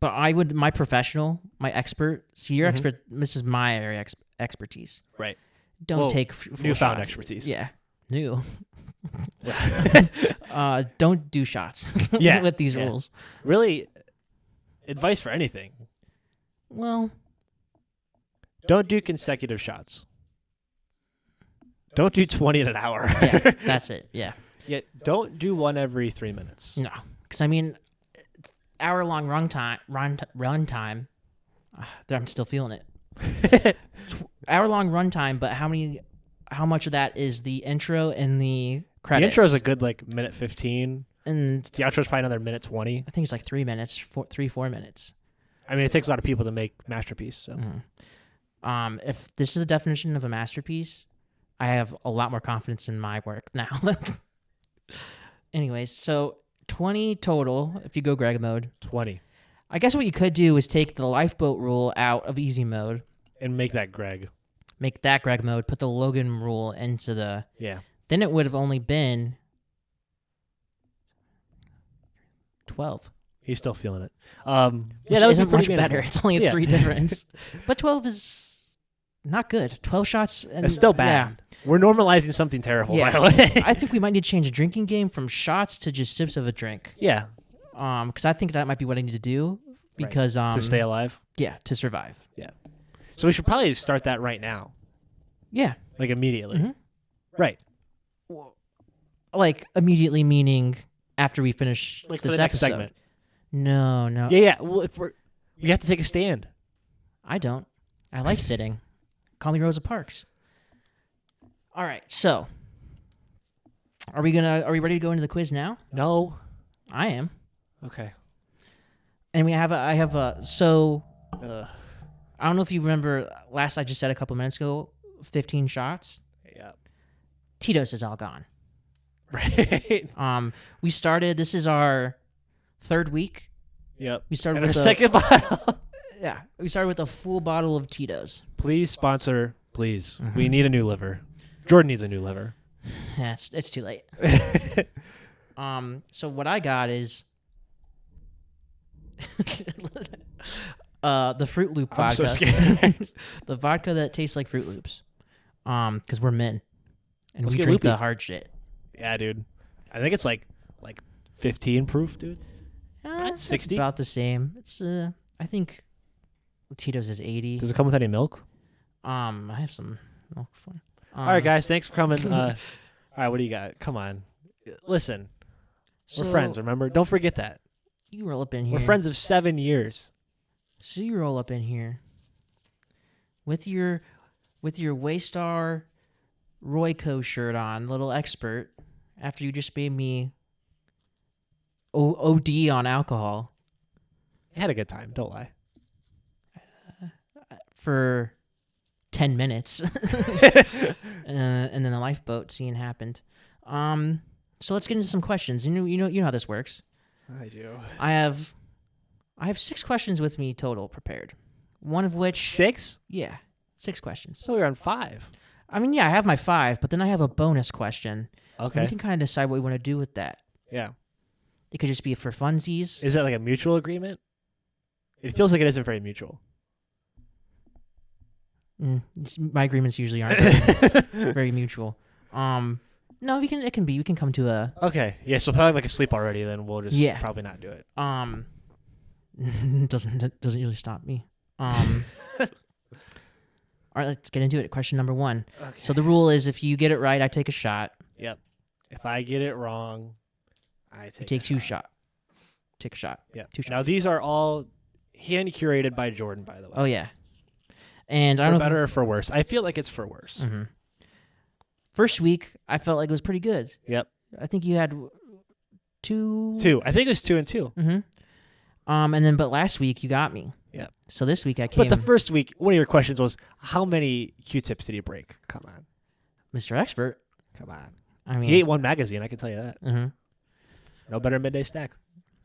my professional, my expert, see your expert, this is my area expertise. Right. Don't take full newfound shots. expertise. Yeah. New. Don't do shots with these rules. Really, advice for anything. Well, don't do consecutive shots. Don't do 20 in an hour. Yeah, that's it. Yeah. Yeah, don't do one every 3 minutes. No, because I mean, hour-long run time. I'm still feeling it. Hour-long run time, but how much of that is the intro and the credits? The intro is a good minute 15, and the outro is probably another minute 20. I think it's like 3 minutes, 4 minutes. I mean, it takes a lot of people to make masterpiece. So, if this is a definition of a masterpiece, I have a lot more confidence in my work now. Anyways, so 20 total if you go Greg mode. 20. I guess what you could do is take the lifeboat rule out of easy mode and make that Greg. Make that Greg mode. Put the Logan rule into the. Yeah. Then it would have only been 12. He's still feeling it. Yeah, that wasn't much better. It's only a 3 difference. But 12 is not good. 12 shots. And, it's still bad. Yeah. We're normalizing something terrible, by the way. I think we might need to change the drinking game from shots to just sips of a drink. Yeah. Because I think that might be what I need to do. Because to stay alive? Yeah, to survive. Yeah. So we should probably start that right now. Yeah. Like immediately. Right. Like immediately meaning after we finish this for the next episode. segment. No. Yeah. Well, we have to take a stand. I don't. I like sitting. Call me Rosa Parks. All right. So, are we ready to go into the quiz now? No. I am. Okay. And I don't know if you remember I just said a couple minutes ago, 15 shots. Yeah. Tito's is all gone. Right. We started, this is our 3rd week. Yep. We started with with a second bottle. Yeah. We started with a full bottle of Tito's. Please sponsor, please. We need a new liver. Jordan needs a new liver. Yeah, it's too late. So what I got is the Fruit Loop vodka. I'm so scared. The vodka that tastes like Fruit Loops. Because we're men. And Let's we get drink loopy. the hard shit. Yeah, dude. I think it's like 15 proof, dude. It's 60? about the same. It's I think Tito's is 80. Does it come with any milk? I have some milk for you. All right, guys. Thanks for coming. All right, what do you got? Come on. Listen. We're friends, remember? Don't forget that. You roll up in here. We're friends of 7 years. So you roll up in here with your Waystar Royco shirt on, little expert, after you just made me OD on alcohol I had a good time. Don't lie. for 10 minutes. And then the lifeboat scene happened. So let's get into some questions. You know how this works. I do. I have 6 questions with me total prepared. One of which 6? Yeah, 6 questions. So we're on 5. I mean, yeah, I have my 5, but then I have a bonus question. Okay. We can kind of decide what we want to do with that. Yeah. It could just be for funsies. Is that like a mutual agreement? It feels like it isn't very mutual. My agreements usually aren't very mutual. No, we can. It can be. We can come to a. Okay. Yeah. So if I'm like asleep already, then we'll just probably not do it. Doesn't usually stop me. All right, let's get into it. Question number 1. Okay. So the rule is, if you get it right, I take a shot. Yep. If I get it wrong, I take 2 shots. Take a shot. Yeah. 2 shots. Now these are all hand curated by Jordan, by the way. Oh yeah. And I for don't know better or for worse. I feel like it's for worse. Mm-hmm. First week, I felt like it was pretty good. Yep. I think you had 2. 2. I think it was 2 and 2. Mm-hmm. But last week you got me. Yep. So this week I came. But the first week, one of your questions was, how many Q-tips did he break? Come on. Mr. Expert. Come on. I mean, He ate one magazine, I can tell you that. Mm-hmm. No better midday snack.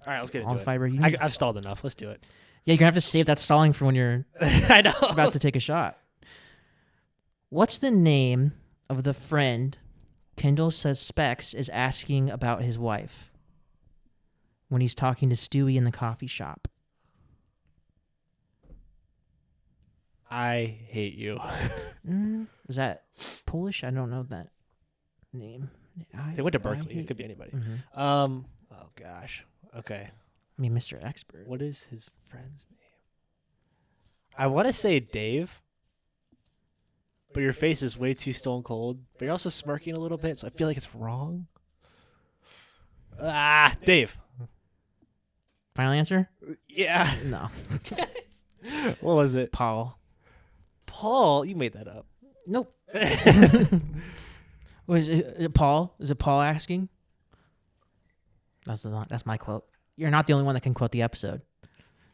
All right, let's get into all the it. fiber you need. I've stalled enough. Let's do it. Yeah, you're going to have to save that stalling for when you're I know. about to take a shot. What's the name of the friend Kendall suspects is asking about his wife when he's talking to Stewie in the coffee shop? I hate you. Is that Polish? I don't know that name. They went to Berkeley. It could be anybody. Mm-hmm. Oh, gosh. Okay. I mean, Mr. Expert. What is his friend's name? I want to say Dave, but your face is way too stone cold. But you're also smirking a little bit, so I feel like it's wrong. Dave. Final answer? Yeah. No. What was it? Paul. Paul? You made that up. Nope. Was it Paul? Is it Paul asking? That's my quote. You're not the only one that can quote the episode.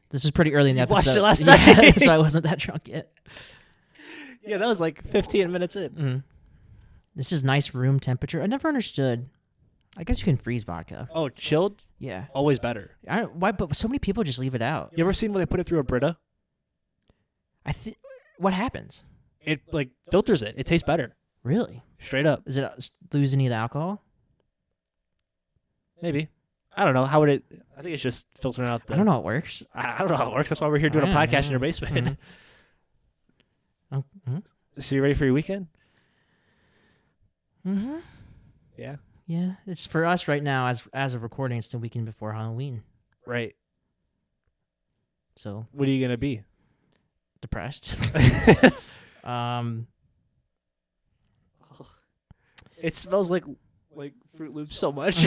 This is pretty early in the episode. Watched it last night. So I wasn't that drunk yet. Yeah, that was like 15 minutes in. Mm. This is nice room temperature. I never understood. I guess you can freeze vodka. Oh, chilled? Yeah. Always better. Why? But so many people just leave it out. You ever seen when they put it through a Brita? What happens? It like filters it. It tastes better. Really? Straight up. Does it lose any of the alcohol? Maybe. I don't know. How would it? I think it's just filtering out the. I don't know how it works. I don't know how it works. That's why we're here doing a podcast in your basement. Mm-hmm. So you ready for your weekend? Mm-hmm. Yeah. Yeah. It's for us right now, as of recording, it's the weekend before Halloween. Right. So. What are you gonna be? Depressed. It smells like Fruit Loops so much.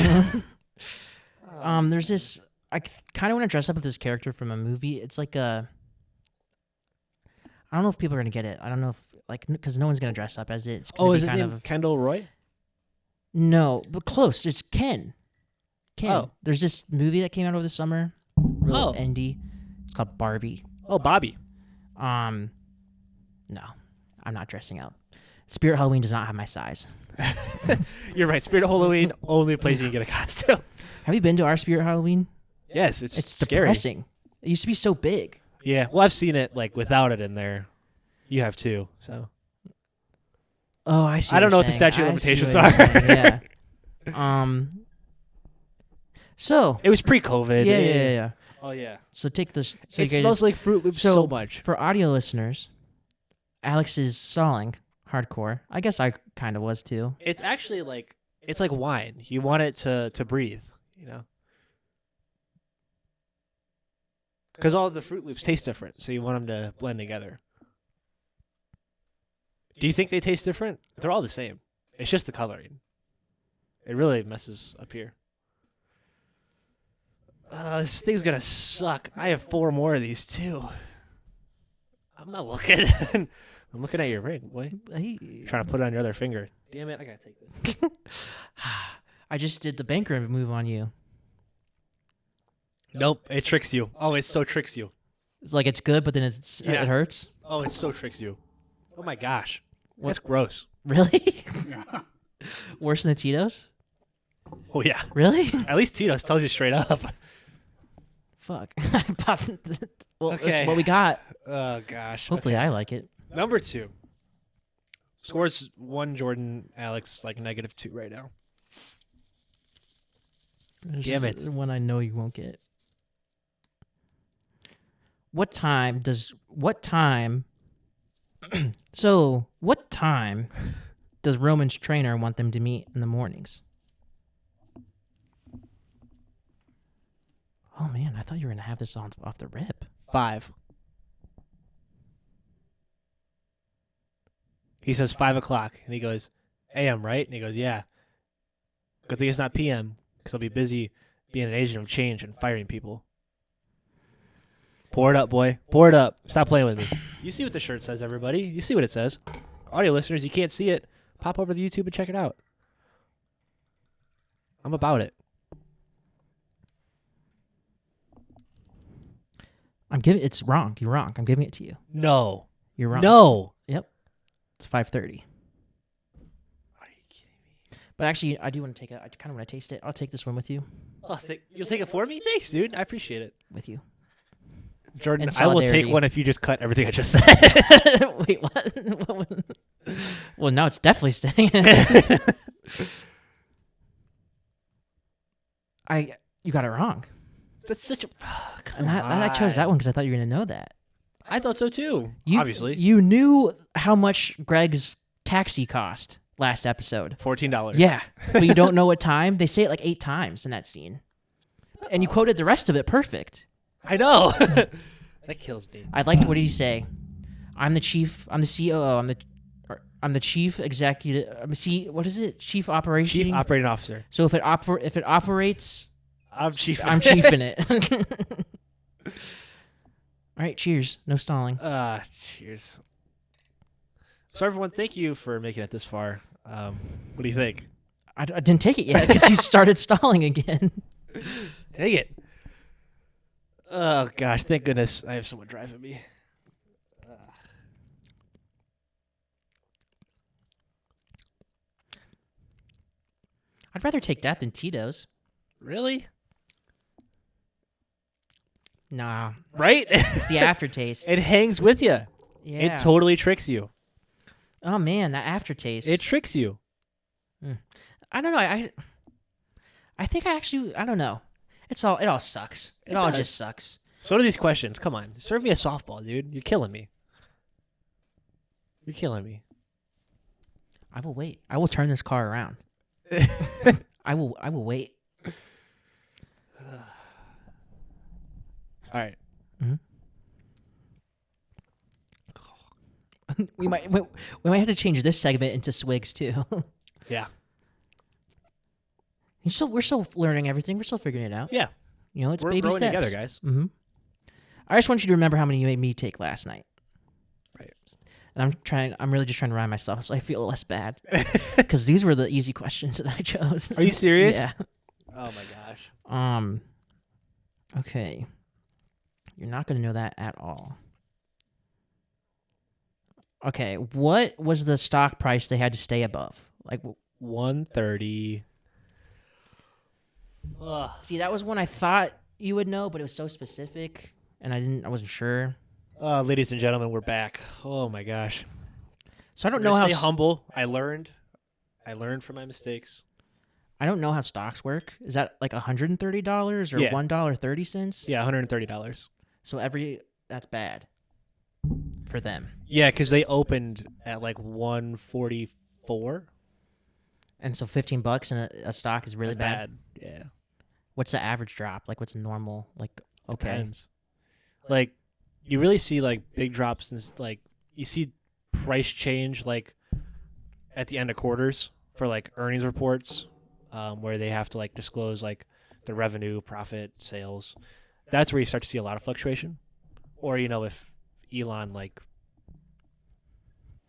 There's this. I kind of want to dress up with this character from a movie. It's like a. I don't know if people are gonna get it. I don't know if because no one's gonna dress up as it. It's gonna be is his kind name of Kendall Roy? No, but close. It's Ken. Oh. There's this movie that came out over the summer. Real indie. It's called Barbie. Oh, Bobby. No, I'm not dressing up. Spirit Halloween does not have my size. You're right. Spirit Halloween, only place you can get a costume. Have you been to our Spirit Halloween? Yes, it's scary. Depressing. It used to be so big. Yeah, well, I've seen it without it in there. You have too, so. Oh, I see. I don't know what the statute of limitations are. Yeah. So it was pre-COVID. Yeah. Oh yeah. So take this. So it smells like Fruit Loops so much. For audio listeners, Alex is sawing hardcore. I guess I kind of was too. It's actually it's like wine. You want it to breathe, you know. Because all of the Fruit Loops taste different, so you want them to blend together. Do you think they taste different? They're all the same. It's just the coloring. It really messes up here. This thing's gonna suck. I have 4 more of these too. I'm not looking. I'm looking at your ring, boy. Trying to put it on your other finger. Damn it! I gotta take this. I just did the banker move on you. Nope, it tricks you. Oh, it so tricks you. It's like it's good, but then it hurts. Oh, it so tricks you. Oh my gosh, that's gross. Really? Worse than the Tito's? Oh yeah. Really? At least Tito's tells you straight up. Fuck. Well, Okay. that's what we got. Oh gosh. Hopefully, I like it. Number 2. Scores 1 Jordan, Alex like -2 right now. Damn it. The one I know you won't get. What time does Roman's trainer want them to meet in the mornings? Oh man, I thought you were gonna have this on off the rip. 5. He says 5 o'clock, and he goes, a.m., right? And he goes, yeah. Good thing it's not p.m., because I'll be busy being an agent of change and firing people. Pour it up, boy. Pour it up. Stop playing with me. You see what the shirt says, everybody. You see what it says. Audio listeners, you can't see it. Pop over to YouTube and check it out. I'm about it. It's wrong. You're wrong. I'm giving it to you. No. You're wrong. No. Yep. It's 5:30. Are you kidding me? But actually, I do want to take it. I kind of want to taste it. I'll take this one with you. Oh, you'll take it for me? Thanks, dude. I appreciate it. With you. Jordan, In I will take solidarity. one if you just cut everything I just said. Wait, what? Well, now it's definitely staying. You got it wrong. That's such a... And I chose that one because I thought you were going to know that. I thought so too, obviously. You knew how much Greg's taxi cost last episode. $14. Yeah, but you don't know what time. They say it like 8 times in that scene. And you quoted the rest of it perfect. I know. That kills me. I liked, what did he say? I'm the COO, I'm the chief executive, what is it? Chief operation? Chief operating officer. So if it operates, I'm chief. I'm chiefing it. All right, cheers. No stalling. Cheers. So everyone, thank you for making it this far. What do you think? I didn't take it yet because you started stalling again. Dang it. Oh, gosh. Thank goodness I have someone driving me. I'd rather take that than Tito's. Really? Nah. Right? It's the aftertaste. It hangs with you. Yeah. It totally tricks you. Oh, man, that aftertaste. It tricks you. I don't know. I think I don't know. It all sucks. It all does. just sucks. So do these questions. Come on. Serve me a softball, dude. You're killing me. You're killing me. I will wait. I will turn this car around. I will wait. All right. Mm-hmm. We might have to change this segment into swigs too. Yeah. We're still learning everything. We're still figuring it out. Yeah. You know, it's We're baby growing steps together, guys. Mm-hmm. I just want you to remember how many you made me take last night. Right. And I'm really just trying to remind myself so I feel less bad. Because these were the easy questions that I chose. Are you serious? Yeah. Oh my gosh. Okay. You're not going to know that at all. Okay, what was the stock price they had to stay above? Like 130. See, that was one I thought you would know, but it was so specific and I wasn't sure. Ladies and gentlemen, we're back. Oh my gosh. So I don't know how stay humble. I learned from my mistakes. I don't know how stocks work. Is that like $130 or Yeah. $1.30? Yeah, $130. So that's bad for them. Yeah, because they opened at like 144. And so $15 in a stock is really That's bad. Yeah. What's the average drop? Like what's normal? Like okay. Depends. Like you really see like big drops and like you see price change like at the end of quarters for like earnings reports, where they have to like disclose like the revenue, profit, sales. That's where you start to see a lot of fluctuation. Or, if Elon,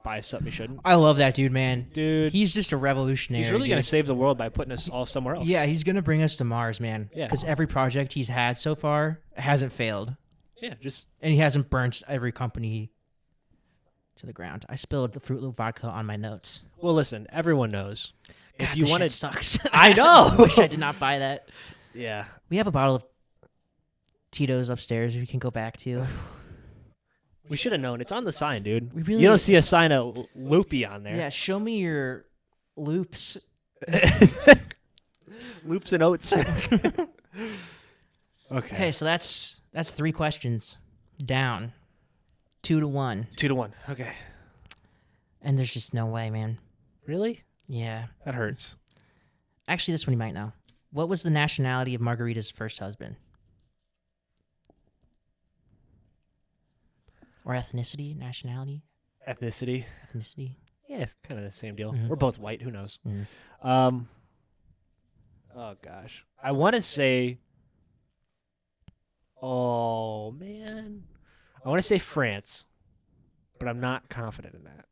buys something he shouldn't. I love that dude, man. Dude. He's just a revolutionary. He's really going to save the world by putting us all somewhere else. Yeah, he's going to bring us to Mars, man. Yeah. Because every project he's had so far hasn't failed. Yeah, And he hasn't burnt every company to the ground. I spilled the Fruit Loop vodka on my notes. Well, listen, everyone knows. God, If you this want shit sucks. I know. I wish I did not buy that. Yeah. We have a bottle of Tito's upstairs we can go back to. We should have known. It's on the sign, dude. We really You don't see a sign of Loopy on there. Yeah, show me your loops. Loops and oats. Okay, so that's 3 questions down. 2-1. 2-1. Okay. And there's just no way, man. Really? Yeah. That hurts. Actually, this one you might know. What was the nationality of Margarita's first husband? Or ethnicity? Nationality? Ethnicity. Ethnicity? Yeah, it's kind of the same deal. Mhm. We're both white. Who knows? Mhm. Oh, gosh. I want to say... Oh, man. I want to say France, but I'm not confident in that.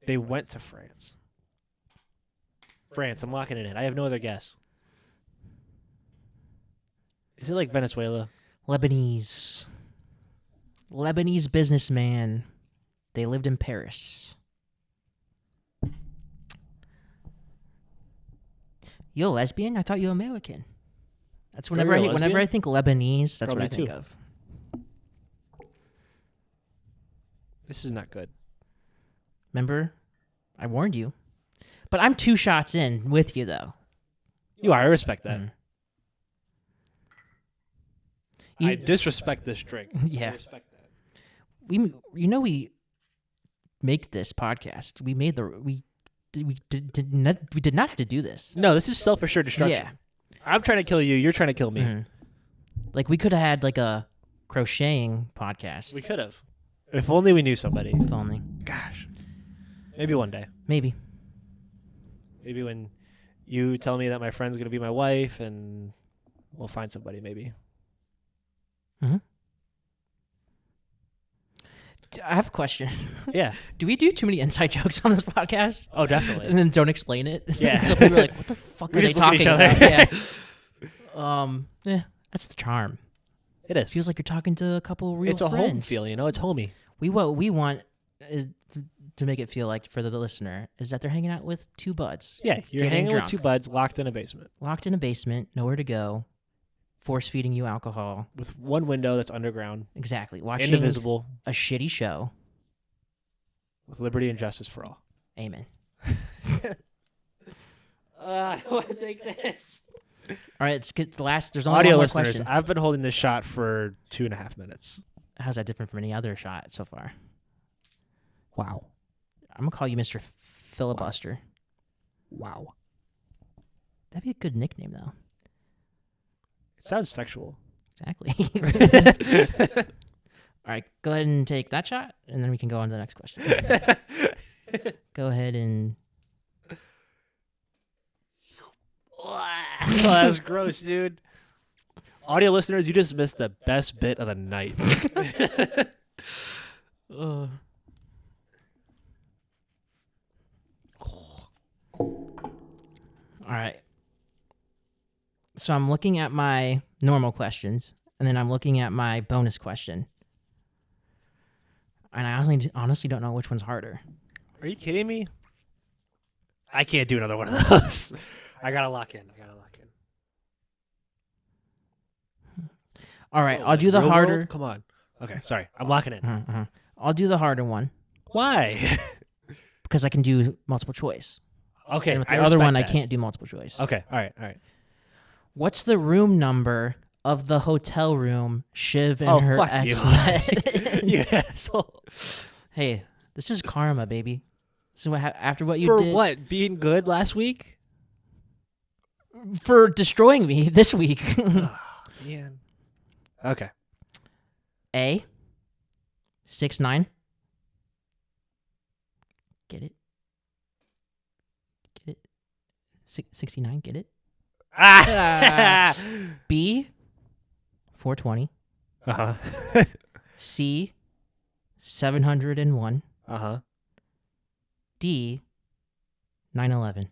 They went to France. France, I'm locking it in. I have no other guess. Is it like Venezuela? Lebanese businessman. They lived in Paris. You a lesbian? I thought you were American. That's whenever Are you a whenever I lesbian? think Lebanese, that's Probably what I think too. of. This is not good. Remember? I warned you. But I'm 2 shots in with you, though. You are. I respect that. Mm. I disrespect this drink. Yeah. I respect that. We make this podcast. We made we did not have to do this. No, this is self-assured destruction. Yeah. I'm trying to kill you. You're trying to kill me. Mhm. Like we could have had like a crocheting podcast. We could have. If only we knew somebody. If only. Gosh. Maybe one day. Maybe. Maybe when you tell me that my friend's going to be my wife and we'll find somebody maybe. Mm-hmm. I have a question. Yeah. Do we do too many inside jokes on this podcast? Oh, definitely. And then don't explain it? Yeah. So people are like, what the fuck We are they just look at talking each other. about? Yeah. That's the charm. It is. Feels like you're talking to a couple real It's a friends. home feel, It's homey. What we want is to make it feel like for the listener is that they're hanging out with 2 buds. Yeah, you're Getting hanging drunk. with 2 buds locked in a basement Locked in a basement, nowhere to go, force feeding you alcohol. with one window that's underground, Exactly. Watching indivisible, a shitty show. with liberty and justice for all. Amen. I want to take this. All right, let's get to the last. There's only Audio one more listeners, question. I've been holding this shot for 2.5 minutes. How's that different from any other shot so far? Wow. I'm going to call you Mr. Filibuster. Wow. That'd be a good nickname, though. It sounds sexual. Exactly. All right, go ahead and take that shot, and then we can go on to the next question. Go ahead and... Oh, that's gross, dude. Audio listeners, you just missed the best bit of the night. All right. So I'm looking at my normal questions, and then I'm looking at my bonus question. And I honestly don't know which one's harder. Are you kidding me? I can't do another one of those. I gotta lock in. All right, Oh, I'll do the real harder. world? Come on. Okay, sorry. I'm locking in. Uh-huh. I'll do the harder one Why? because I can do multiple choice. Okay, And with I the other respect one, I that. can't do multiple choice. Okay, all right. What's the room number of the hotel room Shiv and Oh, her fuck ex you. met? You asshole. Hey, this is karma, baby. This is what after what you For did what? Being good last week? for destroying me this week. Oh, man. Okay. A 6'9". Get it? 69, get it? B, 420. Uh-huh. C, 701. Uh-huh. D, 9/11.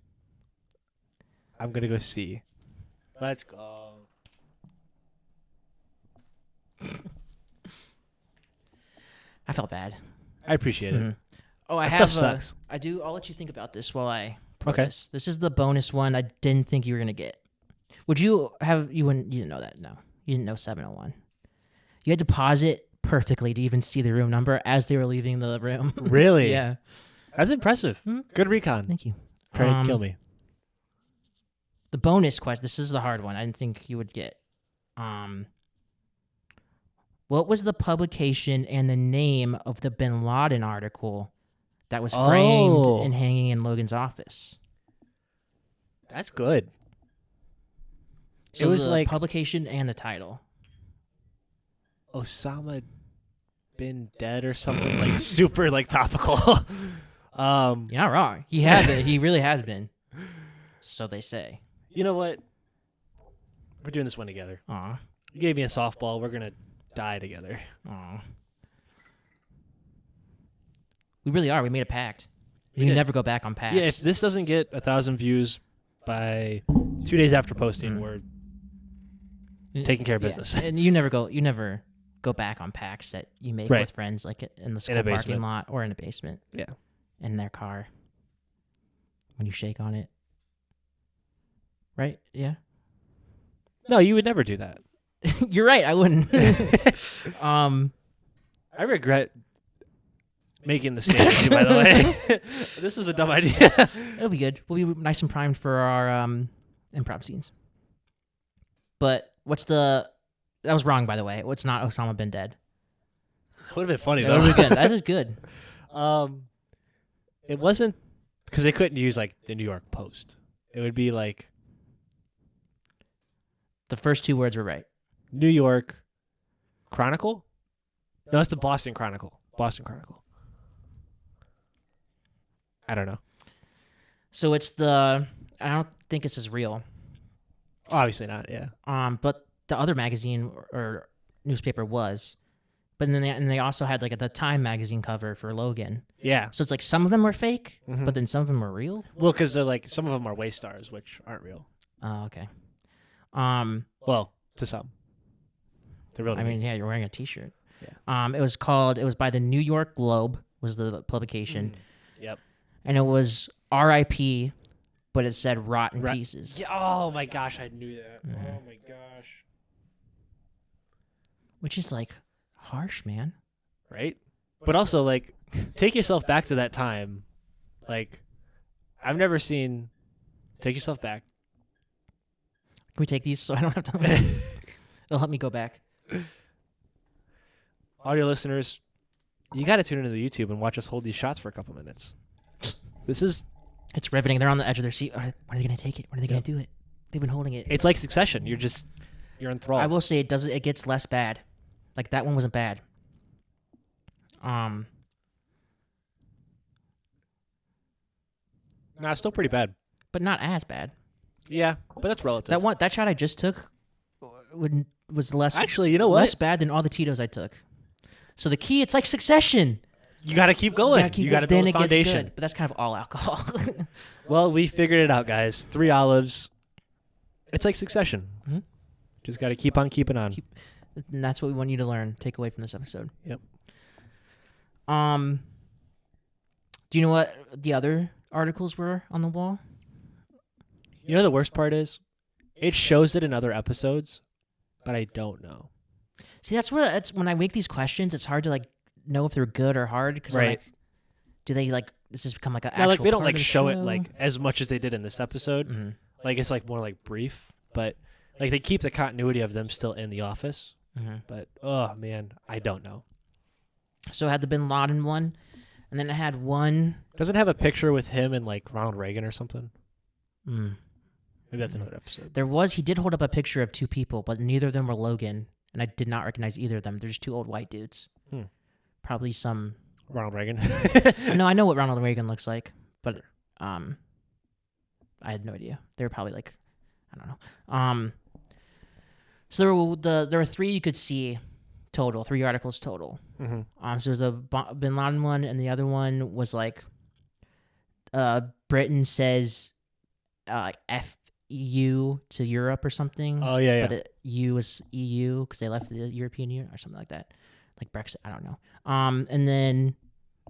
I'm going to go C. Let's go. I felt bad. I appreciate it. Oh, I That have. stuff sucks. I do. I'll let you think about this while I put Okay. this. This is the bonus one I didn't think you were gonna get. Would you have? You didn't know that. No, you didn't know 701. You had to pause it perfectly to even see the room number as they were leaving the room. Really? Yeah. That's impressive. Good recon. Thank you. Try to kill me. The bonus question. This is the hard one. I didn't think you would get. What was the publication and the name of the Bin Laden article that was framed and hanging in Logan's office? That's good. So it was the like publication and the title. Osama bin dead or something like super like topical. You're not wrong. He has been. He really has been. So they say. You know what? We're doing this one together. Aw. You gave me a softball. We're gonna die together. Aw. We really are. We made a pact. We You can did. never go back on pacts. Yeah, if this doesn't get 1,000 views by 2 days after posting, we're taking care of business. Yeah. And you never go back on pacts that you make Right. with friends, like in the school a parking basement. lot or in a basement. Yeah. In their car. When you shake on it. Right? Yeah. No, you would never do that. You're right. I wouldn't. I regret making the statement, to you, by the way. This is a dumb idea. It'll be good. We'll be nice and primed for our improv scenes. But that was wrong, by the way. It's not Osama bin dead. Would have been funny That though. would be good. That is good. It wasn't because they couldn't use like the New York Post. It would be like The first two words were right. New York Chronicle. No, that's the Boston Chronicle. Boston Chronicle. I don't know. So I don't think this is real. Obviously not. Yeah. But the other magazine or newspaper was. But then they also had like the Time magazine cover for Logan. Yeah. So it's like some of them were fake, but then some of them were real. Well, because they're like some of them are way stars, which aren't real. Oh, okay. Well, to some. They're real. I mean, yeah, you're wearing a T-shirt. Yeah. It was by the New York Globe was the publication. Yep. And it was R.I.P., but it said rotten pieces. Yeah, oh my gosh, I knew that. Oh my gosh. Which is like harsh, man. Right? But also like take yourself back to that time. Like I've never seen take yourself back. Can we take these so I don't have to? It'll help me go back. Audio listeners, you got to tune into the YouTube and watch us hold these shots for a couple minutes. It's riveting. They're on the edge of their seat. When are they going to take it? When are they going to do it? They've been holding it. It's like Succession. You're enthralled. I will say it gets less bad. Like that one wasn't bad. Nah, it's still pretty bad. But not as bad. Yeah, but that's relative. That shot I just took was less. Actually, you know what? Less bad than all the Tito's I took. So the key, it's like Succession. You got to keep going. You got to build a foundation. Gets good, but that's kind of all alcohol. Well, we figured it out, guys. 3 olives. It's like Succession. Mm-hmm. Just got to keep on keeping on. And that's what we want you to learn. Take away from this episode. Yep. Do you know what the other articles were on the wall? You know the worst part is? It shows it in other episodes, but I don't know. See, that's when I make these questions, it's hard to like know if they're good or hard because Right. like, do they like this has become like an Now, actual like they don't part like of the show it show? like as much as they did in this episode. Mm-hmm. Like it's like more like brief, but like they keep the continuity of them still in the office. Mm-hmm. But oh man, I don't know. So it had the Bin Laden one, and then it had one. Does it have a picture with him and like Ronald Reagan or something? Mm, Maybe that's another episode. he did hold up a picture of two people, but neither of them were Logan, and I did not recognize either of them. They're just two old white dudes. Probably some. Ronald Reagan. No, I know what Ronald Reagan looks like, but I had no idea. They were probably like, I don't know. So there were 3 you could see total, 3 articles total. Mm-hmm. So there's a Bin Laden one, and the other one was like, Britain says, F EU to Europe or something. Oh yeah. But U was EU because they left the European Union or something like that, like Brexit. I don't know. And then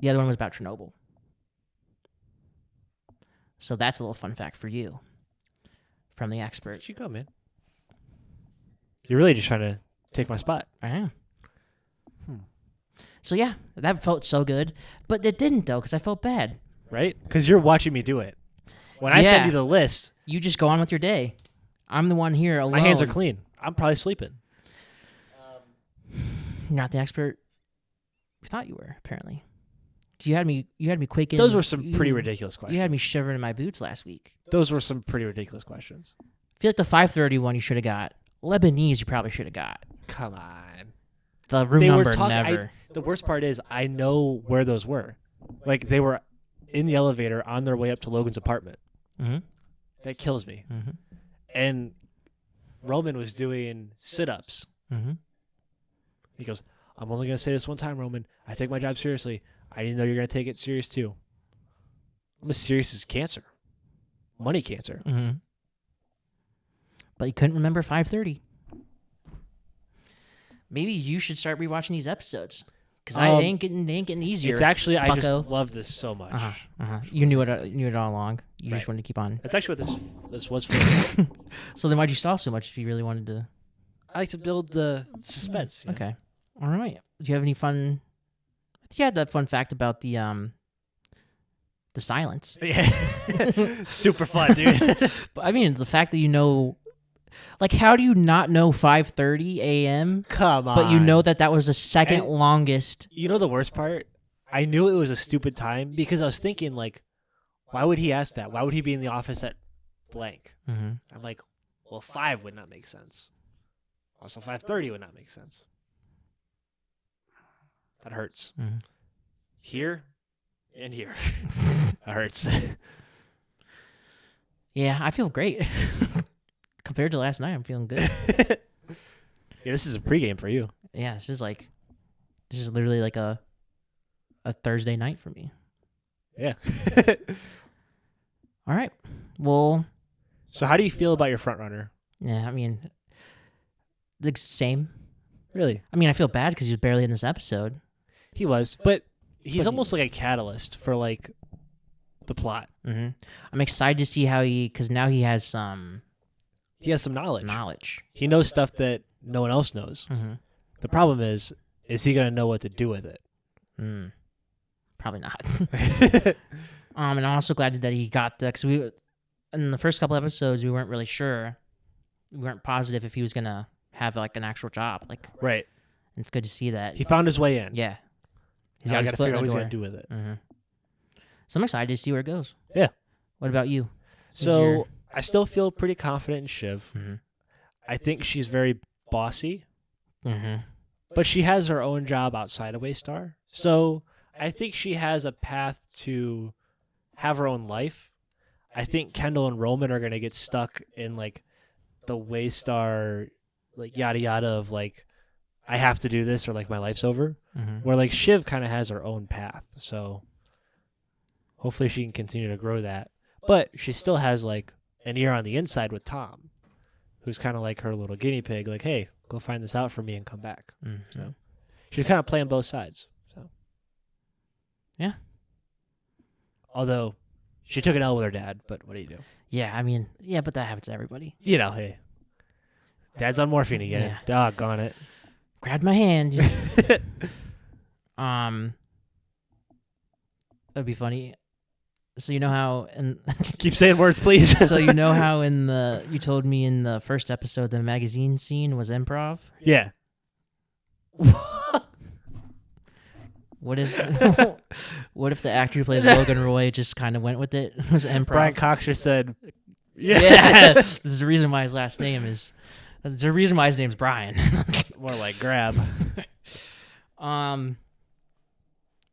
the other one was about Chernobyl. So that's a little fun fact for you from the expert. Where'd you go, man? You're really just trying to take my spot. I am. So yeah, that felt so good, but it didn't though because I felt bad. Right? Because you're watching me do it. When I send you the list, you just go on with your day. I'm the one here alone. my hands are clean. I'm probably sleeping. You're not the expert we thought you were, apparently. You had me quaking. Those were some pretty ridiculous questions. You had me shivering in my boots last week. Those were some pretty ridiculous questions. I feel like the 5:30 one you should have got. Lebanese you probably should have got. Come on. The room They were number talking. never. The worst part is I know where those were. Like they were in the elevator on their way up to Logan's apartment. Mm-hmm. That kills me. Mm-hmm. And Roman was doing sit-ups. Mm-hmm. He goes, I'm only going to say this one time, Roman. I take my job seriously. I didn't know you're going to take it serious, too. I'm as serious as cancer. Money cancer. Mm-hmm. But you couldn't remember 5:30. Maybe you should start rewatching these episodes. Because they ain't getting easier. It's actually, bucko. I just love this so much. You knew it all along. You just wanted to keep on. That's actually what this was for. So then why'd you stall so much if you really wanted to? I like to build the suspense. You know? Okay. All right. Do you have any fun? I think you had that fun fact about the silence. Yeah. Super fun, dude. But I mean, the fact that you know, like, how do you not know 5:30 a.m.? Come on. But you know that was the second longest. You know the worst part? I knew it was a stupid time because I was thinking, like, why would he ask that? Why would he be in the office at blank? Mm-hmm. I'm like, well, 5 would not make sense. Also, 5:30 would not make sense. That hurts. Mm-hmm. Here and here. That hurts. Yeah, I feel great. Compared to last night, I'm feeling good. Yeah, this is a pregame for you. Yeah, this is literally like a Thursday night for me. Yeah. All right. Well. So how do you feel about your front runner? Yeah, I mean, the same. Really? I mean, I feel bad because he was barely in this episode. He was, but he's almost like a catalyst for like the plot. Mm-hmm. I'm excited to see how because now he has some. He has some knowledge. Knowledge. He knows stuff that no one else knows. Mm-hmm. The problem is he going to know what to do with it? Probably not. And I'm also glad that he got because in the first couple episodes we weren't really sure, we weren't positive if he was gonna have like an actual job. Like right. And it's good to see that he found his way in. Yeah. He's got to figure out what he's going to do with it. Mm-hmm. So I'm excited to see where it goes. Yeah. What about you? So I still feel pretty confident in Shiv. Mm-hmm. I think she's very bossy. Mm-hmm. But she has her own job outside of Waystar. So I think she has a path to have her own life. I think Kendall and Roman are going to get stuck in like the Waystar, like yada yada of like, I have to do this or like my life's over. Mm-hmm. Where like Shiv kind of has her own path. So hopefully she can continue to grow that. But she still has like an ear on the inside with Tom, who's kind of like her little guinea pig. Like, hey, go find this out for me and come back. Mm-hmm. So she's kind of playing both sides. So yeah. Although she took an L with her dad, but what do you do? Yeah, I mean, yeah, but that happens to everybody. You know, hey, dad's on morphine again. Yeah. Doggone it. Grabbed my hand. That'd be funny. So you know how keep saying words, please. So you know how you told me in the first episode the magazine scene was improv? Yeah. What if the actor who plays Logan Roy just kind of went with it? It was improv. Brian Cox just said, yeah. This is the reason why his last name is. There's a reason why his name's Brian. More like grab.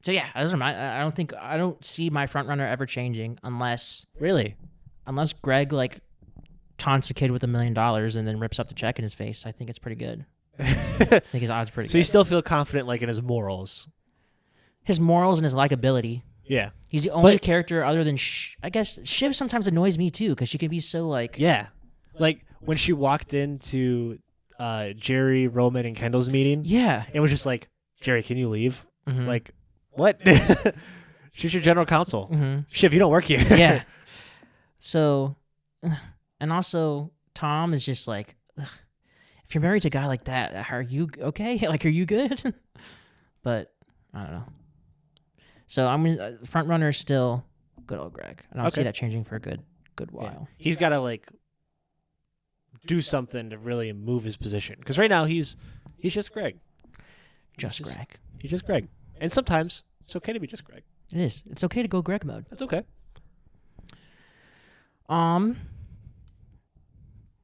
So yeah, I don't see my front runner ever changing unless really, Greg like taunts a kid with $1 million and then rips up the check in his face. I think it's pretty good. I think his odds pretty So good. you still feel confident like in his morals? His morals and his likability. Yeah. He's the only character other than I guess Shiv sometimes annoys me too because she can be so like. Yeah. Like when she walked into Jerry, Roman, and Kendall's meeting. Yeah. It was just like, Jerry, can you leave? Mm-hmm. Like, what? She's your general counsel. Mm-hmm. Shiv, you don't work here. Yeah. So, and also Tom is just like, ugh, if you're married to a guy like that, are you okay? Like, are you good? But I don't know. So I'm front runner still good old Greg. I don't see that changing for a good while. Yeah. He's got to like do something to really move his position because right now he's just Greg. Just Greg. He's just Greg. And sometimes it's okay to be just Greg. It is. It's okay to go Greg mode. That's okay.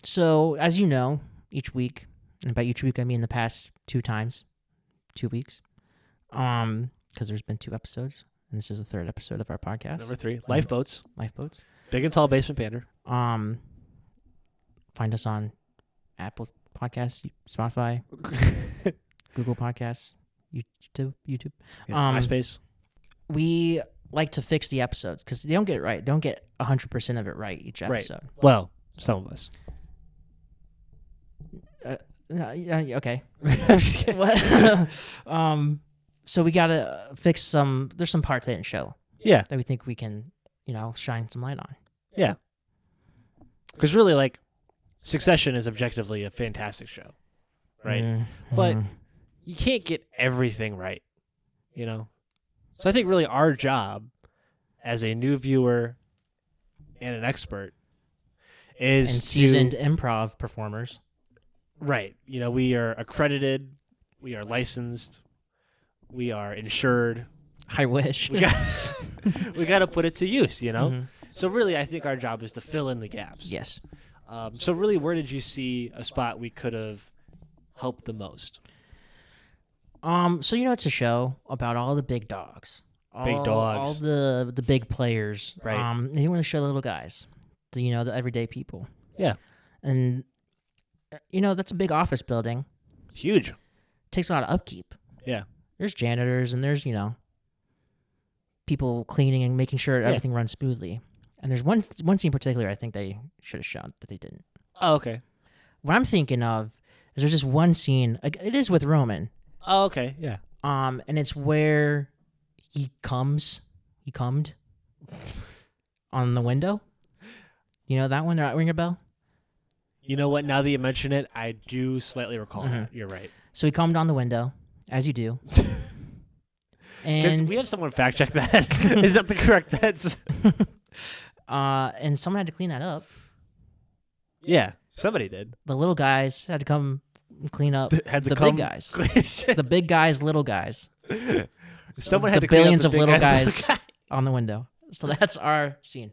So as you know, each week, and by each week I mean the past 2 weeks, because there's been 2 episodes, and this is the 3rd episode of our podcast. Number 3, Lifeboats. Lifeboats. Big and Tall Basement Banter. Find us on Apple Podcasts, Spotify, Google Podcasts, YouTube. Yeah, MySpace. We like to fix the episodes because they don't get it right. They don't get 100% of it right each episode. Right. Well, some of us. Okay. So we gotta fix some. There's some parts I didn't show. Yeah. That we think we can, shine some light on. Yeah. Because really, like, Succession is objectively a fantastic show, right? Mm-hmm. But you can't get everything right, So I think really our job as a new viewer and an expert is and seasoned improv performers. Right. We are accredited, we are licensed, we are insured. I wish. We got to put it to use, Mm-hmm. So really, I think our job is to fill in the gaps. Yes. So really, where did you see a spot we could have helped the most? So it's a show about all the big dogs. All the big players. Right. They want to show the little guys. The everyday people. Yeah. And that's a big office building. Huge. Takes a lot of upkeep. Yeah. There's janitors and there's, people cleaning and making sure everything runs smoothly. And there's one scene in particular I think they should have shown that they didn't. Oh, okay. What I'm thinking of is there's just one scene. It is with Roman. Oh, okay. Yeah. And it's where he cummed on the window. That one? Ring a bell? You know what? Now that you mention it, I do slightly recall Mm-hmm. that. You're right. So he cummed on the window, as you do. Because And we have someone fact check that. Is that the correct tense? and someone had to clean that up. Yeah, somebody did. The little guys had to come clean up Had to the come big guys. The big guys, little guys. Someone The had to clean up billions the of big little guys. guys on the window. So that's our scene.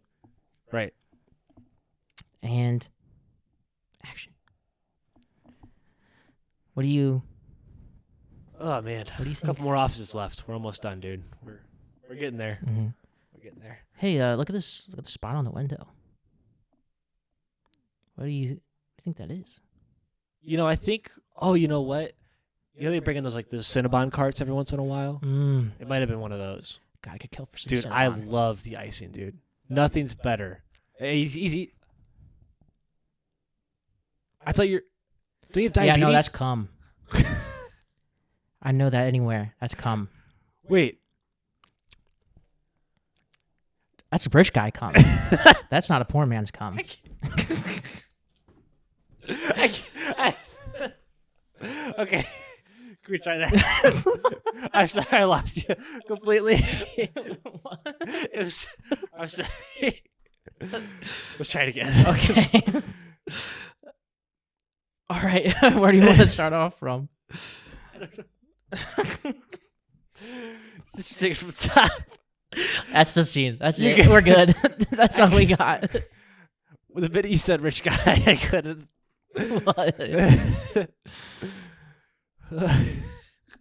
Right. And action. What do you Oh man, do you a think? couple more offices left. We're almost done, dude. We're getting there. Mm-hmm. We're getting there. Hey, look at this. Look at the spot on the window. What do you think that is? I think. Oh, you know what? They bring in those Cinnabon carts every once in a while. It might have been one of those. God, I could kill for some Dude, Cinnabon. I love the icing, dude. Nothing's better. Easy. I thought you're. Do you have diabetes? Yeah, no, that's cum. I know that anywhere. That's cum. Wait. That's a rich guy cum. That's not a poor man's cum. Okay. Can we try that? I'm sorry, I lost you completely. I'm sorry. Let's try it again. Okay. All right. Where do you want to start off from? I don't know. Just take it from the top. That's the scene. That's it. We're good. That's all we got. Well, the minute you said rich guy, I couldn't. What? I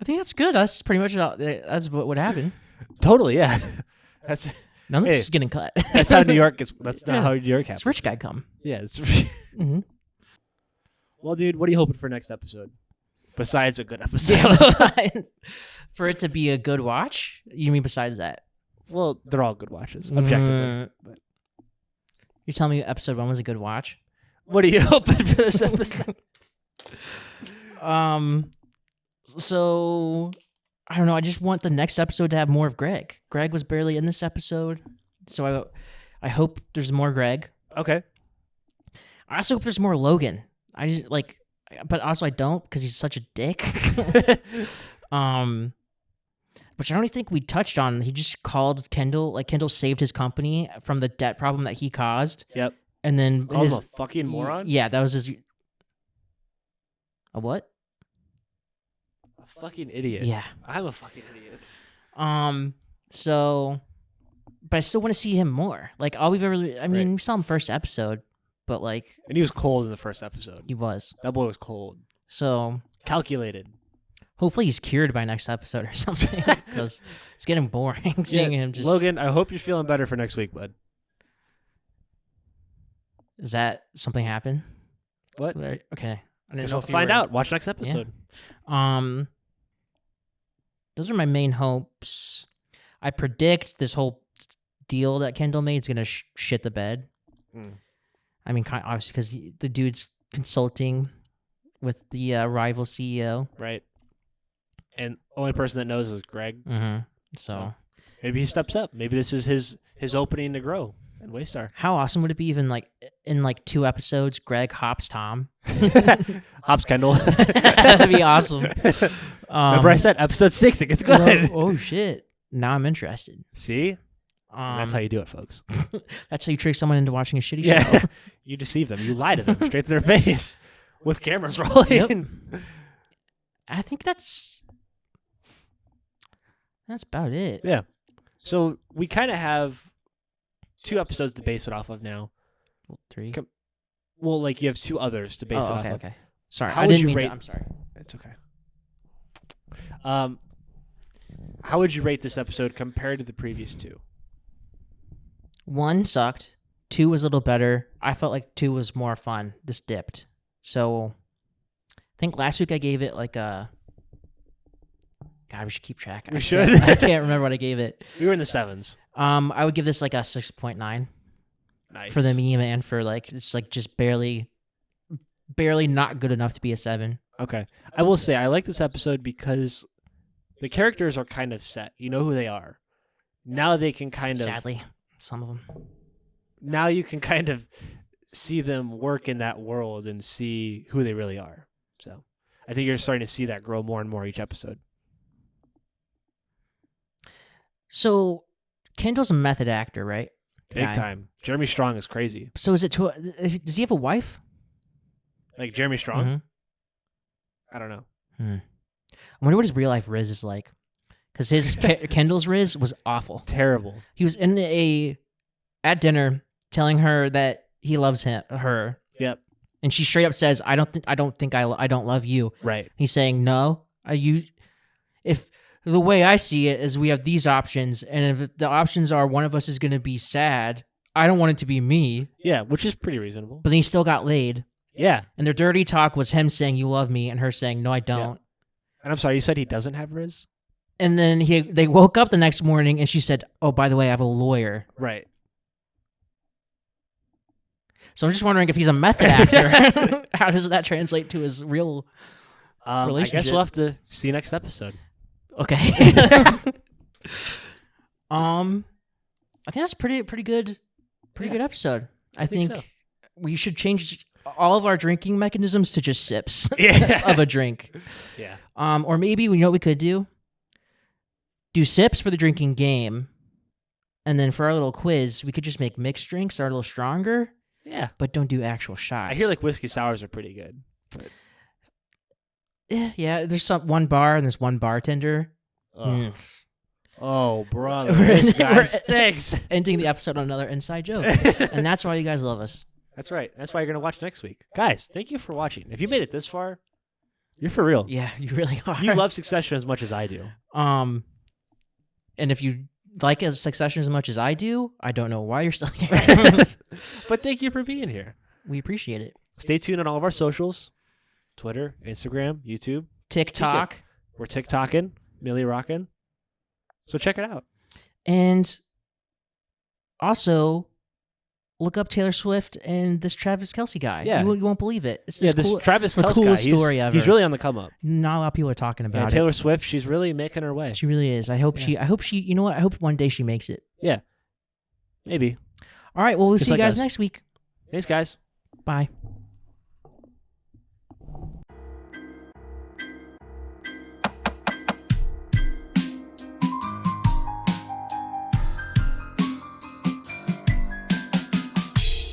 think that's good. That's pretty much that's what would happen. Totally, yeah. That's None of this Hey, is getting cut. That's how New York is. That's not Yeah. how New York happens. It's rich guy come. Yeah. It's Mm-hmm. Well, dude, what are you hoping for next episode? Besides a good episode. Yeah, besides, for it to be a good watch? You mean besides that? Well, they're all good watches, objectively. But You're telling me episode 1 was a good watch? what are you hoping for this episode? So I don't know. I just want the next episode to have more of Greg. Greg was barely in this episode, so I hope there's more Greg. Okay. I also hope there's more Logan. I just like, but also I don't because he's such a dick. Which I don't think we touched on. He just called Kendall. Like Kendall saved his company from the debt problem that he caused. Yep. And then Called him a fucking moron? Yeah, that was his. A what? A fucking idiot. Yeah. I'm a fucking idiot. So, but I still want to see him more. Like all we've ever. I mean, we saw him first episode, but like. And he was cold in the first episode. He was. That boy was cold. So. Calculated. Hopefully he's cured by next episode or something because it's getting boring seeing him just. Logan, I hope you're feeling better for next week, bud. Is that something happen? What? Okay. I didn't know if find out. Watch next episode. Yeah. Those are my main hopes. I predict this whole deal that Kendall made is gonna shit the bed. I mean, obviously because the dude's consulting with the rival CEO. Right. And only person that knows is Greg. Mm-hmm. So maybe he steps up. Maybe this is his opening to grow in Waystar. How awesome would it be even like in like 2 episodes, Greg hops Tom? Hops Kendall. That'd be awesome. Remember I said episode 6, it gets good. Oh shit. Now I'm interested. See? That's how you do it, folks. That's how you trick someone into watching a shitty Yeah. show. You deceive them. You lie to them straight to their face with cameras rolling. Yep. I think that's about it. Yeah. So we kind of have 2 episodes to base it off of now. 3. Well, like you have 2 others to base it off of. Okay. Sorry, How I would didn't you mean rate- to. I'm sorry. It's okay. How would you rate this episode compared to the previous 2? 1 sucked. 2 was a little better. I felt like 2 was more fun. This dipped. So I think last week I gave it like a. God, we should keep track. We should. I can't remember what I gave it. We were in the 7s. I would give this like a 6.9 Nice. for the meme and for like it's like just barely not good enough to be a 7. Okay. I will say I like this episode because the characters are kind of set. You know who they are. Now they can kind of. Sadly, some of them. Now you can kind of see them work in that world and see who they really are. So I think you're starting to see that grow more and more each episode. So Kendall's a method actor, right? Big time. Jeremy Strong is crazy. So is it does he have a wife? Like Jeremy Strong? Mm-hmm. I don't know. I wonder what his real life Riz is like. Because his Kendall's Riz was awful. Terrible. He was at dinner telling her that he loves her. Yep. And she straight up says, I don't love you. Right. He's saying, no, if the way I see it is we have these options, and if the options are one of us is going to be sad, I don't want it to be me. Yeah, which is pretty reasonable. But then he still got laid. Yeah. And their dirty talk was him saying, you love me, and her saying, no, I don't. Yeah. And I'm sorry, you said he doesn't have Riz? And then they woke up the next morning, and she said, oh, by the way, I have a lawyer. Right. So I'm just wondering if he's a method actor. How does that translate to his real relationship? I guess we'll have to see next episode. Okay. I think that's pretty good episode. I think so. We should change all of our drinking mechanisms to just sips Yeah. of a drink. Yeah. Or maybe you know what we could do? Do sips for the drinking game, and then for our little quiz, we could just make mixed drinks that are a little stronger. Yeah. But don't do actual shots. I hear like whiskey sours are pretty good. But... Yeah. There's one bar and there's one bartender. Oh, oh brother, We're- this guy we're- stinks. Ending the episode on another inside joke, and that's why you guys love us. That's right. That's why you're gonna watch next week, guys. Thank you for watching. If you made it this far, you're for real. Yeah, you really are. You love Succession as much as I do. And if you like Succession as much as I do, I don't know why you're still here. But thank you for being here. We appreciate it. Stay tuned on all of our socials: Twitter, Instagram, YouTube, TikTok. We're TikToking, Millie rocking. So check it out. And also, look up Taylor Swift and this Travis Kelce guy. Yeah. You won't believe it. It's This Travis Kelce guy, story ever. he's really on the come up. Not a lot of people are talking about And Taylor Swift, she's really making her way. She really is. I hope she, you know what? I hope one day she makes it. Yeah. Maybe. All right. Well, we'll Just see you like guys us. next week. Thanks, guys. Bye.